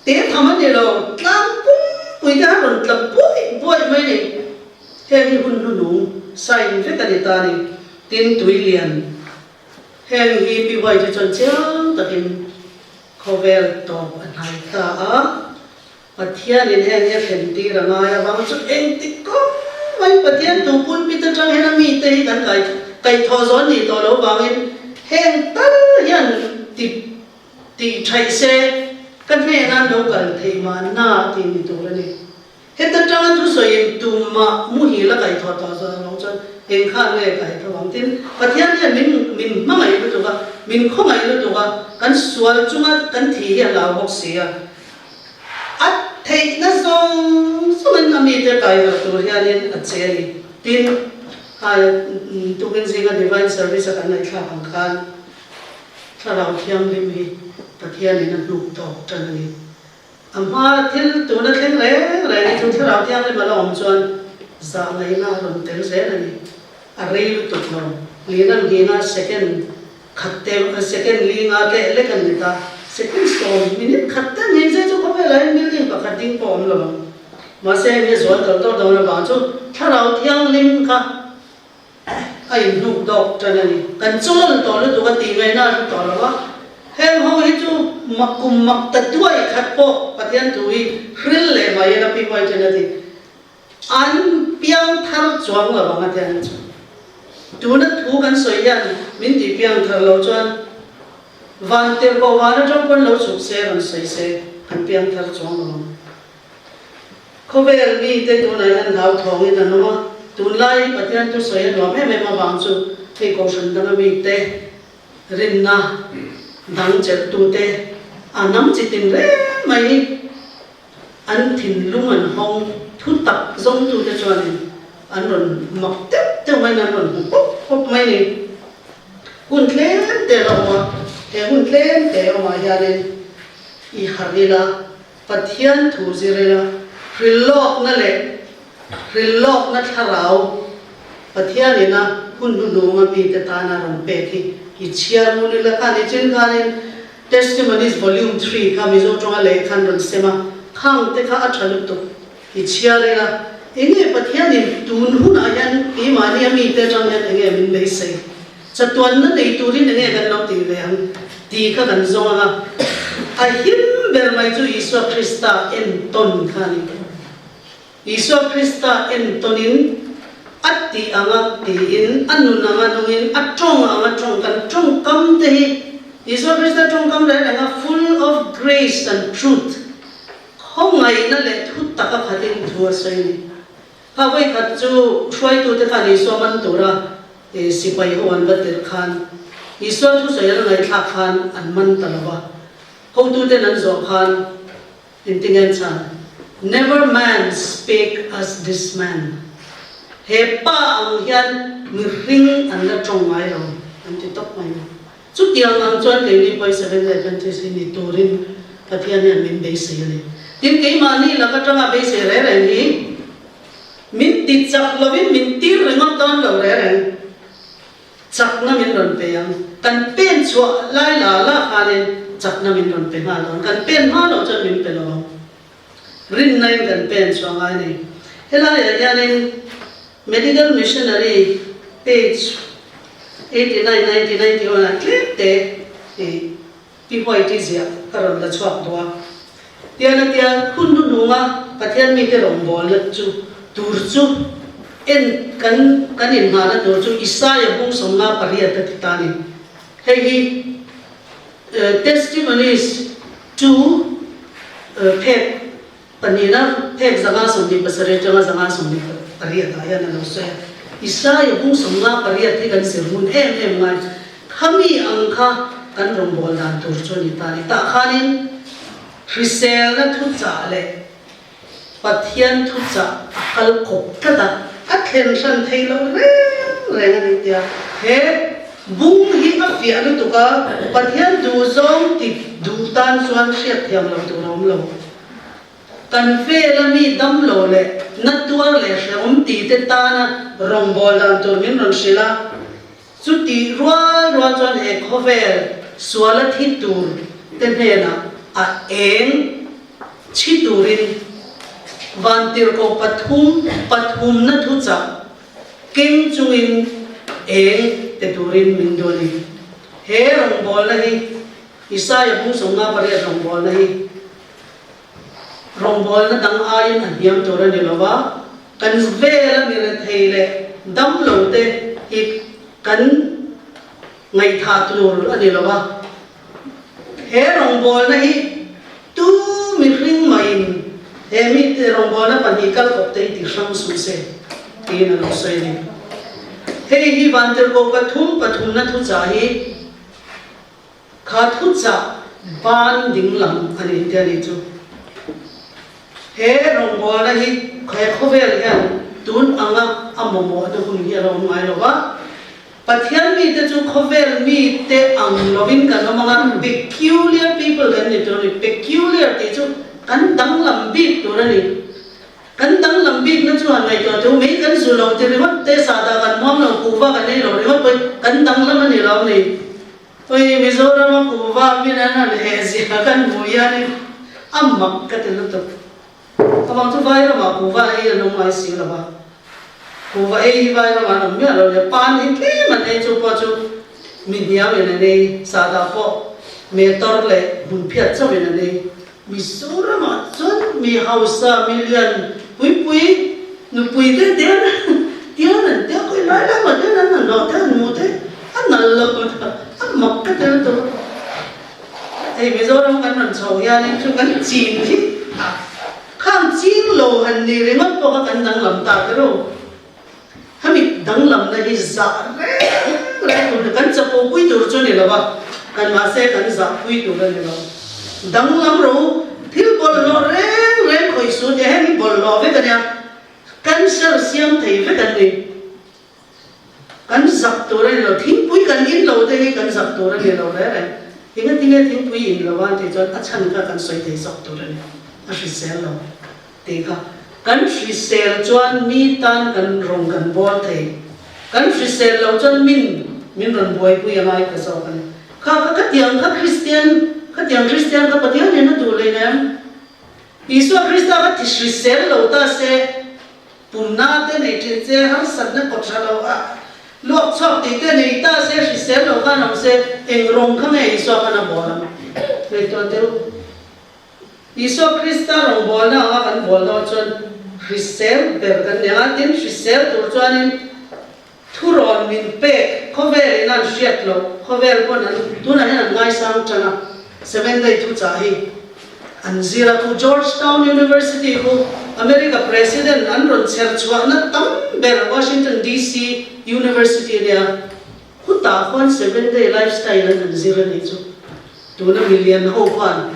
S1: te thaman ne lo tlang pum pui da ron tla pui mai ni he hi hun nu sign ve ta ni ta ni tin tui lian heng hi pi wai chu chon chiang takin khovel to an hai ta a pathian in heng ye phen ti ranga ya bang chu eng ti ko mai pathian tu pun pi ta chang hena mi te kan kai tho zon ni to lo bang in heng tal hian ti thai se kan me na lo kal thei ma na ti ni tu la ni he ta chang tu so yem tu ma mu hi la kai tho to zo lo chon heng kha le kai tho bang tin pathian hian min ma ngai lu tu ka min kho ngai lu tu ka kan sual chunga kan thi ya la bok sia at thei na song suman ami te kai lo tu hian in a cheri tin hai tu kan zinga divine service kan nai thla hang khan tharau thiam lim hi pathian in a lu to tan ni amma thil tu na thleng le ni tu tharau thiam le ma lo om chuan za ngai na ron tel se na ni a rei lu tu lo lian gi na second khatte second li nga ke le kan ni ta second storm minute khatta ni je chu ko ve lai building pa khating pom lo ma se ni zon to do na ba chu tharau thiam lim kha ai nu dok tan ni kan chul to lu tu ka ti ngai na to lo wa heng ho hi chu makum mak ta duai khat po pathian tui hril le mai na pi mai chena ti an piang thar chuang la banga tian chu tu na thu kan soi yan min ti piang thar lo chuan van ter ko wa na jong kon lo suk se ran sei se kan piang thar chuang lo ko vel mi te tu na han lau thong in an no tu lai pathian tu soi no me me ma bang chu thei ko san dang mi te rin na dang chet tu te anam chitin re mai an thin lung an hong thu tak zong tu te chuan an ron mak te mai na ron pop mai ni kun tlen te lo ma he kun tlen te o ma ya le I harila pathian thu zirela rilok na le rilok na tharau pathian ina hun nu ma pi te ta na ron pe thi ki chiar mu ni la ka ni chen ka ni testimonies volume 3 ka mi zo chonga le khan ron sema khang te kha athalu tu ki chiar la enge pathian ni tun hun ayan ki ma ni mi te chang ya enge min be sei chatuan na nei tu rin enge kan lo ti ve ang ti kha kan zo nga a him ber mai chu Isu Krista en ton khani Isu Krista en tonin ati anga ti in anun anga nungin atong anga chong kan chong kam te hi Isu Krista chong kam le anga full of grace and truth khongai na le thu taka khatin thua sai ni ha wai khat chu shwai tu te khani so man tura e sipai hoan batir khan Isu thu sai la ngai thak khan an man talawa ho tu te nan zo khan intingen chan never man spake as this man he pa ang hian mi ring an la chong ngai lo an ti tok mai chu tiang ang chuan ke ni pai 7 ni turin pathian ni min be se ni tin ke ma ni la ka tanga be se re re ni min ti chak lovin min tir ringam don lo re re chak na min ron pe yang kan pen chua lai la la khanen chak na min ron pe ma don kan pen ma lo chan min pe lo rin nai kan pen chua ngai ni hela ya yanin medical missionary page 89 90 91 clip te people it is ya karon la chuak doa tiana tia hun nu nunga pathian mi te rong bol la chu tur chu en kan in ma na tur chu Isaiah bung som na pariat ta tani hei hi testimonies to pek panina pek zanga som di pasare janga zanga som di pariat aya na lo se Isaiah bung som na pariat ti kan sermon em ngai khami angkha kan rong bol dan tur chu ni tani ta khanin Chrisel na thu cha le pathian thu cha akal khop kada athen san thei lo re ni tia he bung hi a fia lu tu ka pathian du zong ti du tan suan siat thiam lo tu rom lo kan fe la mi dam lo le na tuar le shom ti te ta na rong bol dan tu min ron sila chu ti rua chuan he khovel suala thi tur te ne na a eng chi turin vantir ko pathum na thu cha kem chungin eng te turin min doni he rong bol na hi Isaiah bung som na pare rong bol na hi rong bol na dang ayin an hiam tora ni lawa kan vela mi re theile dam lo te hi kan ngai tha tur ani lawa he rong bol na hi tu mi ring main he mi te rong bol na pan hi kal kop te ti sang su se ti na lo sai ni he hi van ter ko pathum na thu cha hi kha thu cha ban ding lam ani te ni chu he rong bol na hi khai khovel hian tun anga amomo adu hun hi ro ngai lo wa pathian mi te chu khovel mi te ang lovin kan manga peculiar people kan ni to ni peculiar te chu kan dang lam bi to na ni kan dang lam bi na chu ngai to me kan su lo te ri te sa da kan mom lo ku wa kan nei lo ri hot kan dang lam ni lo ni oi mi zo ra ma ku wa mi na na he si kan mu ya ni ammak ka te lo to amang chu vai ra ma ku wa ai no mai si la ba ku va ei vai ra ma no mi lo le pan ni ke ma nei chu po chu mi nia me nei sa da po mẹ tor lệ bùn phiệt cho bên này mi số ra mà chốn mi hausa million pui nu pui thế tiếc này tiếc cái nói đó mà thế là nó thế một thế anh là lực anh mặc cái thế đó thì bây giờ đâu cần làm sầu ya nên chúng cần chín đi khang chín lô hành đi để mất bao cái đang làm ta cái đâu hắn bị đang làm này thì giả đấy tụi cần chấp bao quý tụi cho này là ba cần mà sẽ cần giả quý tụi này là đang làm rồi thiếu bol lo rèn khỏi xuống để hắn bol lo với cái này cần sơ xiêm thì với cái này cần giặc tụi này là thiếu quý cần in lâu thì cần giặc tụi này là đấy tiếng tiếng quý in lâu thì cho ắt chân cả cần xoay thì giặc tụi này ắt sẽ xel lâu thì cả cần sẽ xel cho mi tan cần rong cần bol thì cần sẽ xel lâu cho min rong bồi quý anh ai cái sao cái các tiếng các Christian các tiếng này nó đủ lên em Isu Christa các thì sẽ lâu ta sẽ punna thế này thì sẽ hắn sẵn nó có trả lâu luộc chọc thì thế này ta sẽ lâu cái nào sẽ em rong không hay Isu cái nào bỏ lắm vậy tôi tiêu Isu Christa rong bỏ na ang kan bỏ đâu chọn Christianber kan nhà tin Christian tôi cho nên thu ron min pe có vẻ là shit lo có vẻ con anh tu này là ngay sang chana 7 day thu trả hi anh zira thu Georgetown University khu America President anh ron ser chua na tam ber Washington DC University nia khu ta con 7 day lifestyle anh zira ni chu tu na million ho khan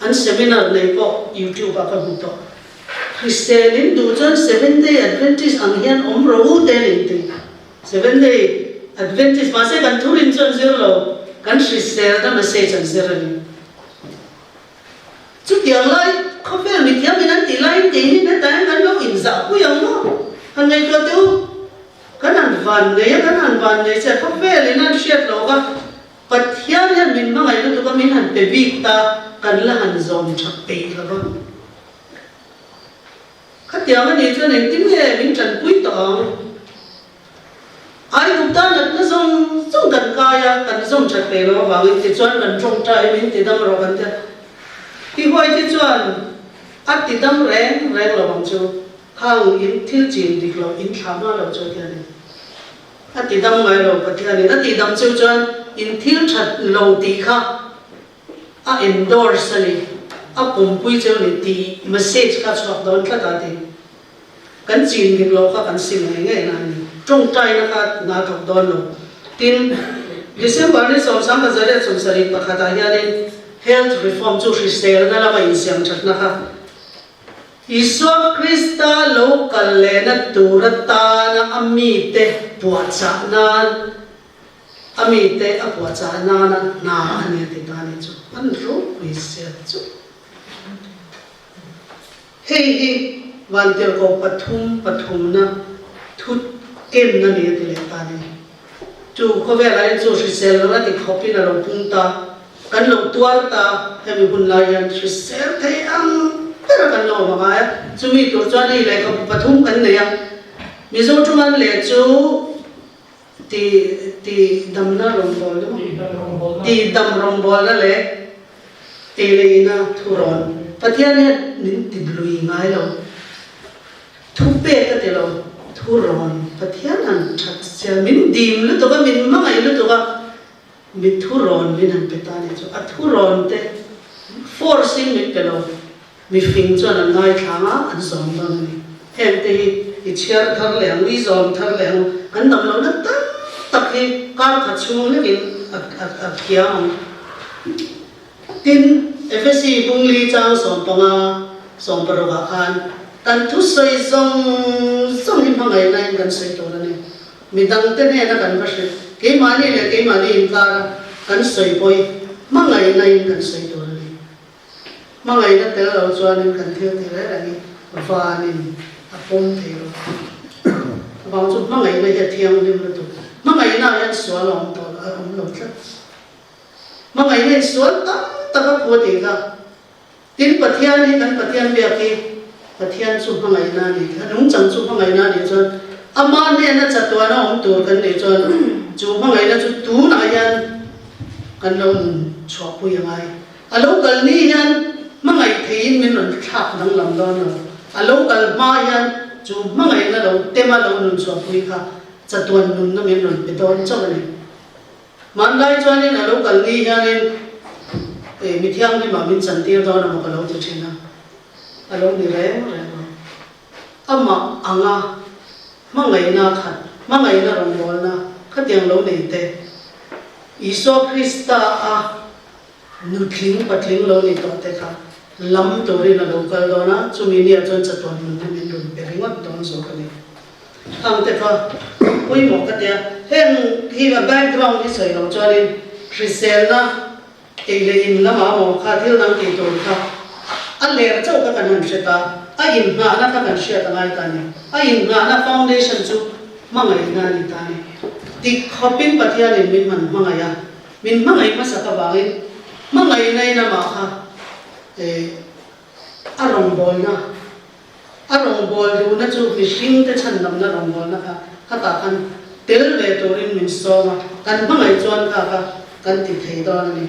S1: anh seminar này po YouTube apa buto Christian in du chon 7 day Adventist ang hian ro te rin ti 7 day Adventist ma se kan thurin chon zero kan Christian da ma se chan zero ni chu tiang lai ko fel mi tiang min an ti lai te ni na ta kan lo in za ku yang no han nei to tu kan an van ne se ko fel in an shet lo ka pathian han min ma ngai to ka min han pe bik ta kan la han zom chak pe la ba các tiếng anh ấy cho nên tiếng nghe mình trần quý tỏng ai cũng ta là nó dùng cần cài cần dùng chặt bể nó vào cái chuyện cần trồng trái mình thì đâm rồi cần thế khi quay cái chuyện ắt thì đâm rèn là bằng châu hàng in thiếu chín thì là in thảm nó là cho cái này ắt thì đâm ngay rồi cái này ắt thì đâm châu chuyện in thiếu chặt lâu tí khác endorse này cùng quý châu này thì message các hoạt động các cái thì cần chín việc lo các cần xin này ngay này trong trái nó các na hoạt động lo tin December này xong sáng cái giờ xong sari bắt khát ai này health reform chú Christian nó là bài xem chắc na ha Isu Christa local lệ na turata na amite puasa na amite puasa na anh thì ta này chú anh rốt bị sợ chú hey van tiêu ko pathum na thut kem na ni ti le ta ni chu ko ve lai chu si sel na ti khopi na lo pung ta kan lo tuar ta he mi bun lai yan si sel thei ang pero kan lo ma ma chu mi tur cha ni le ko pathum kan ne ya mi zo chu man le chu ti dam na rong bol ti dam rong bol na le ti le na thuron pathian ne nin ti blui ngai lo thu pe ka te lo thu ron pathian an thak sia min dim lu to ka min ma ngai lu to ka mi thu ron min han pe ta ni cho a thu ron te forcing mi pe lo mi fing cho an ngai thanga an som ba ni hem te hi chiar thar leng li zom thar leng kan dam lo na tak hi kar kha chung le bin a kiam tin FSC bung li chang som panga som paroga khan kan thu soi zong hin phangai nai kan soi to na ni midang te ne na kan ba se ke mani in ka kan soi poi mangai nai kan soi to na ni mangai na te lo chuan in kan thil ti le ni va ni a pom te lo ba chu mangai na ya thiang lim lo to mangai na yan swalom to a om lo tla mangai na swal ta ka po te ka tin pathian ni kan pathian be ki pathian chu hangai na ni anung chang chu hangai na ni chon ama ne na chatwa na om tur kan ni chon chu hangai na chu tu na yan กันเราชอบผู้ยังไงอาลูกกันนี่ยันมั่งไงที่มันหนุนทักดังลำดอนเราอาลูกกันมายันจูมั่งไงนั่นเราเต็มเราหนุนชอบผู้ค่ะจะตัวหนุนนั่นมันหนุนไปโดนเจ้าเลยมันได้จวนนี่อาลูกกันนี่ยันมีเที่ยงที่มาบินสันติเราหน้ามันก็เราจะชินะอาลูกนี่แรงอามาอ่างมั่งไงน่าขัดมั่งไงน่ารำบอลนะขัดยังเราเนี่ยเตอิโซคริสต์นุทิ้งปัดทิ้งเรานี่ตัวเตค่ะล้ำตัวนี้นะเราก็เรานะจุมีเนี่ยจนจะตัวมันไม่รู้เป็นเรื่องตัวนั้นสกันนี่ทำแต่ก็คุยหมกกันเดียเห็นที่ว่าแบ็กกราวด์ที่สวยเราจอนี่คริสเตียนนะเอเลอินละมาหมกข้าที่เราตีตัวค่ะอันเล่เจ้าก็กันนั่นเสียตาไอ้อินงานนั้นก็กันเสียตั้งไงตานี่ไอ้อินงานนั้นฟาวเดชั่นจุมั่งไงงานนี่ตานี่ที่ขบินปัทยานี่มินมันมั่งไงมินมั่งไงมาสักบางอินมั่งไงในน้ำมาค่ะอารมณ์บอลนะอารมณ์บอลดูนะจูมิชิงแต่ฉันนำนะอารมณ์บอลนะคะข้าตากันเตลเวตัวรินมินโซมากันมั่งไงจวนค่ะกันติดเหตุตอนนี้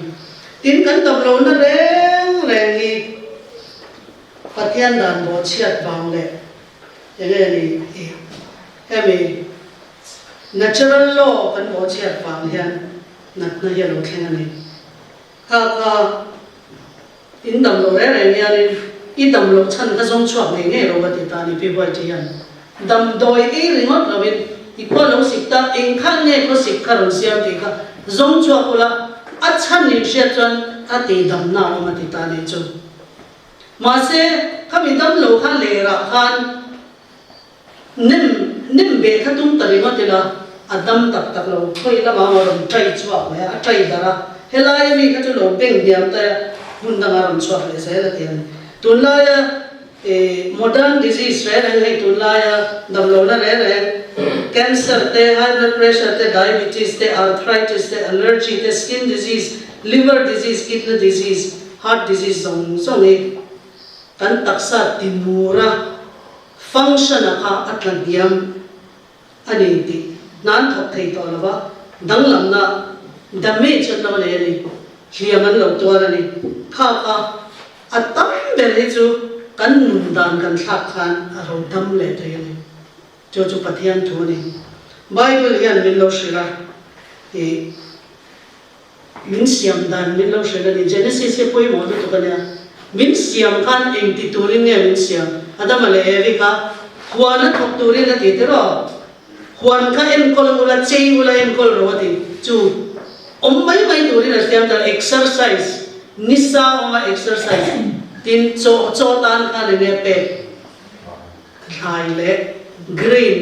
S1: ตินกันตบโลนะแรงนี่ปัทยานด่านบอเชียดบางเลยอย่างนี้ให้มี natural law กันบอเชียดบางเฮียนนักเฮียนโอเคนั่นเองข้าอินดำโลเรื่องนี้นี่อินดำโลฉันก็ส่งช่วงนี้เราปฏิตานี่พี่บอยจียันดำโดยริงๆเราเป็นอีกคนเราสิตาเองข้างเนี่ยก็สิคารนเสียงที่ค่ะส่งช่วงกุละอัดฉันนี่เสียจนอัดตีดำหน้าเราปฏิตานี่จุมาเสียข้ามีดำโลข้าเลระข้านนิ่มเบะข้าตุ้มตริมาติละอัดดำตักเราค่อยละมาเราใจช่วงเลยใจดาระเฮลัยมีข้าจะเราเบ่งเดียมแต่หุ่นดังอารมณ์ช่วงเลยเสียละเทียนตุลายmodern disease เรื่องให้ตุลายดำโลนั่นเรื่อง cancer เต high blood pressure เต diabetes เต arthritis เต allergy เต skin disease liver disease kidney disease heart disease ส่งนี้กันตักษะติมูระ function นะคะอัตลักษณ์อันนี้ตินั้นทบทวนตัวละว่าดังลำน่ะ damage อันนั้นเลยนี่เขียมันหลงตัวนี่ข้าอัตตั้มเบลิจูกันนุนดานกันทักขันเราดำเลยตัวนี้จูปฏิญาณตัวนี้ไบเบิลยันมิลโลชิระมินเสียมดานมิลโลชิระนี่ Genesis พูดหมดตัวกันเนี่ยมินเสียมขันเองติดตัวนี้เนี่ยมินเสียมอาดัมเลยเอวิกาหัวนั้นทบตัวนี้ละติดตัวหัวนั้นเอ็นคอลมุลาเชยมุลาเอ็นคอลโรติจูไม่ตัวนี้นะเสียมแต่ exercise นิสาออกมา exercise ตินโจตันกันเนี่ยเป็ดไทยเล็ก grain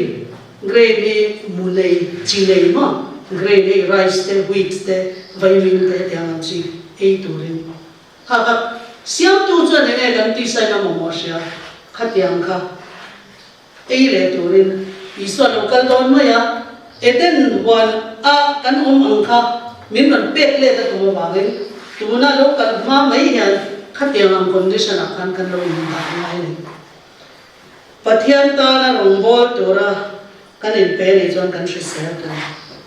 S1: นี่มูลเลยจีเลยมั้ง grain นี่ rice เต wheat เต vitamin เตอย่างนั้นสิตัวนี้ค่ะเสียงตัวจวนเนี่ยกันที่ใส่น้ำมันเสียขัดยังค่ะเลยตัวนี้อีส่วนเรากันโดนไหมอ่ะเด่นวันกันอังค่ะมินมันเป็ดเลยแต่ตัวบางทีตัวนั้นเรากันมาไม่เห็นขัดยังคอนดิชันอาการกันเราอยู่ต่างกันเลยปัทยันตานะรองบอลตัวละกันอินเป็นอีจวนกันชิเสียตัว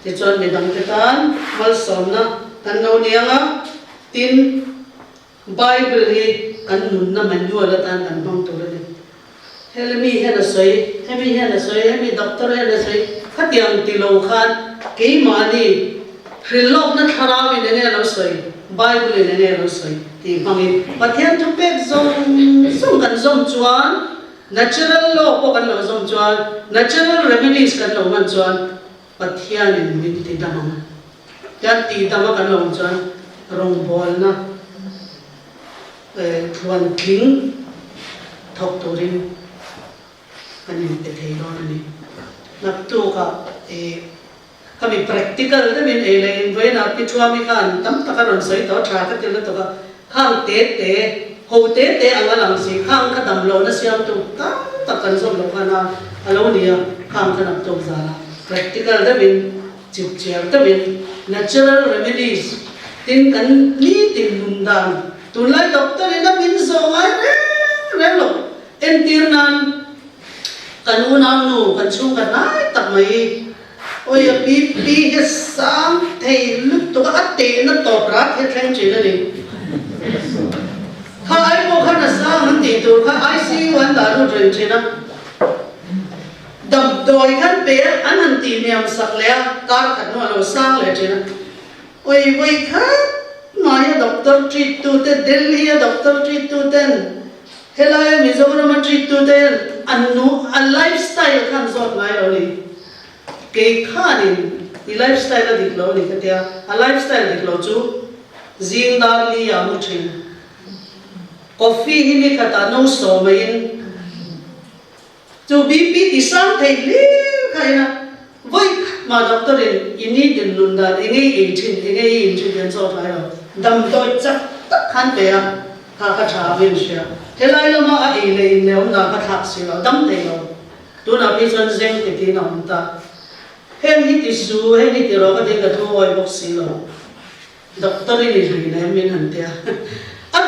S1: ที่จวนมีดังที่ตันมาสอนนะกันเราเนี่ยอ่ะตินไบเบิลนี่กันนุนนะมันยัวละตันกันบ้างตัวเลยเฮลมีเฮลสวยเฮมีด็อกเตอร์เฮลสวยขัดยังติโลขันกี่มานี่คริลล์นั้นขราวินเนี่ยเราสวยไบเบิลเนี่ยเราสวยที่บางทีปัทยันทุกเป็นส่งกันส่งจวน natural law พวกกันเราส่งจวน natural remedies กันเรามันจวนปัทยันนี่มีติดดำมันยันติดดำกันเราจวนรองบอลนะวันทิ้งทบตัวริมอันนี้เป็นเทโลนี่นับตัวก็มี practical แต่เป็นอะไรเว้ยนะที่ช่วยมีการตั้มตะการสอยต่อชาก็เจอแล้วตัวก็ข้างเตะหูเตะอันนั้นหลังสีข้างขดำโลนั่นเสียงตัวตั้มตะการส่งลงมานะอารมณ์เดียวข้างขนับตัวซาละ practical แต่เป็นจิบเจียแต่เป็น natural remedies ตินกันนี่ตินมุนดานตุลาด็อกเตอร์นี่มินโซมาเรื่องหรอกเอ็นตีร์นันกันอุณานูกันชุ่มกันไหนตักไม่ ôi bị hết sáng thầy lúc tụi các tệ nó tọt ra hết thanh chuyện này khai ai mua khăn là sáng hắn tị tụi khai ai xí hắn đã luôn rồi chuyện đó đầm đồi khăn bé anh hắn tị niệm sặc lẽcar khăn nó là sáng lẽ chuyện đó ôi vậy khát nói doctor treat tu tên Delhi doctor treat tu tên hello Mizoram treat tu tên anh lifestyle khăn giọt ngay rồi đi cái khăn đi lifestyle là địch lâu đi cái tia lifestyle địch lâu chú riêng đar li à một chuyện coffee hi ni khata no so mai chú BP đi sang thầy liu khai na với mà doctor in ni din lun da ngay in chuyện đến so phải rồi đâm tôi chắc tất khăn bé khá trả viên xe thế lại là mà ai lấy nếu nào phát học xí rồi đâm thế rồi tôi nào bây giờ riêng thì nào ta hèn hít đi su hèn hít đi rồi cái gì cái thu hồi bốc xí rồi doctor đi lì này mình hẳn thế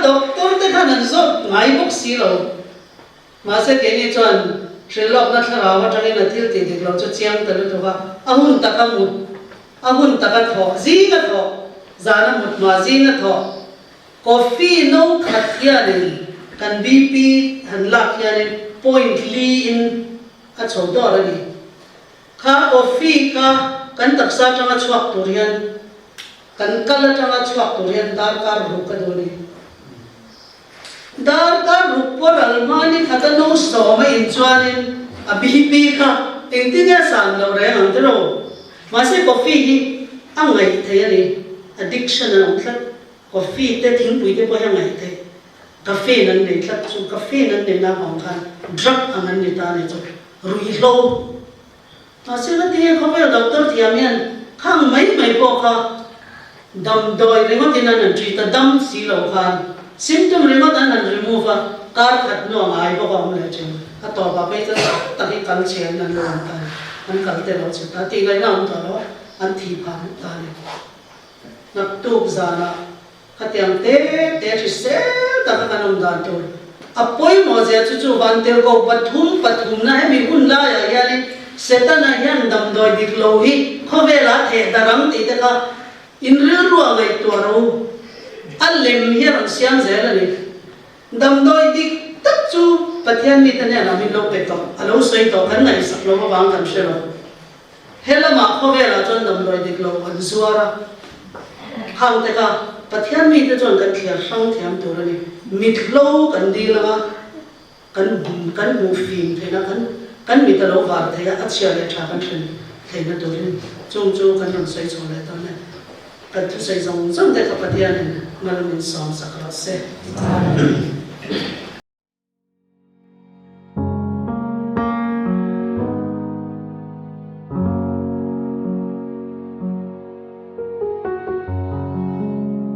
S1: doctor thì khả năng số ngay bốc xí rồi mà sẽ cái gì chọn sẽ lọc nó thà vào trong cái là tiêu tiền thì lọc cho chiang tới lúc đó hun ta cái một hun ta cái thọ gì cái thọ giá nó một mà gì nó thọ coffee nấu khát kia này cần BP hành lạc kia này point li in cái chỗ đó là gì khá coffee ka cần tập sa trong cái chuột turian cần cắt trong cái chuột turian dar ka ruk cái đó này dar ka ruk por almani khát nấu sò mà in chuanin BP ka tiếng tiếng nghe sang đâu đấy hàng thế rồi mà sẽ coffee hi ăn ngày thế này addiction là ông thắt coffee te thính bụi te bao nhiêu ngày thế cà phê nên để thắt chung cà phê nên để làm hỏng khăn drug anh nên để ta này cho rủi lâu mà sẽ có tiếng không phải doctor thì anh em khang mấy bộ kha đầm đôi rồi có tiếng anh chỉ ta đâm xí lâu khan symptom rồi có anh remove car khát nó ngay bộ ông lại chứ à tao bà bây giờ ta đi cắn chén anh làm ta anh cắn thế nào chứ ta tiếng cái nào đó anh thi phán ta này nắp tube ra na khát tiếng té chỉ sẽ ta cái nào đàn thôi apoi mo je chu chu van tel go pathum na he mi hun la ya ya ni setan na yan dam doi dik lo hi khove la the daram ti te ka in ri ruwa ngai to ro alem hi ran siang ze la ni dam doi dik tak chu pathian ni ta ne la mi lo pe to alo soi to kan nai sak lo wang kan she lo hela ma khove la chon dam doi dik lo an zuara hang te ka pathian mi te chon kan thia sang thiam to la ni mit lo kan di la kan mu phim thế na kan mi ta lo var thế a chia le tha kan thlen thế na to ni chung chu kan non sai chole ta ne kan tu sai zong zong te ka pathian ne man min som sakra se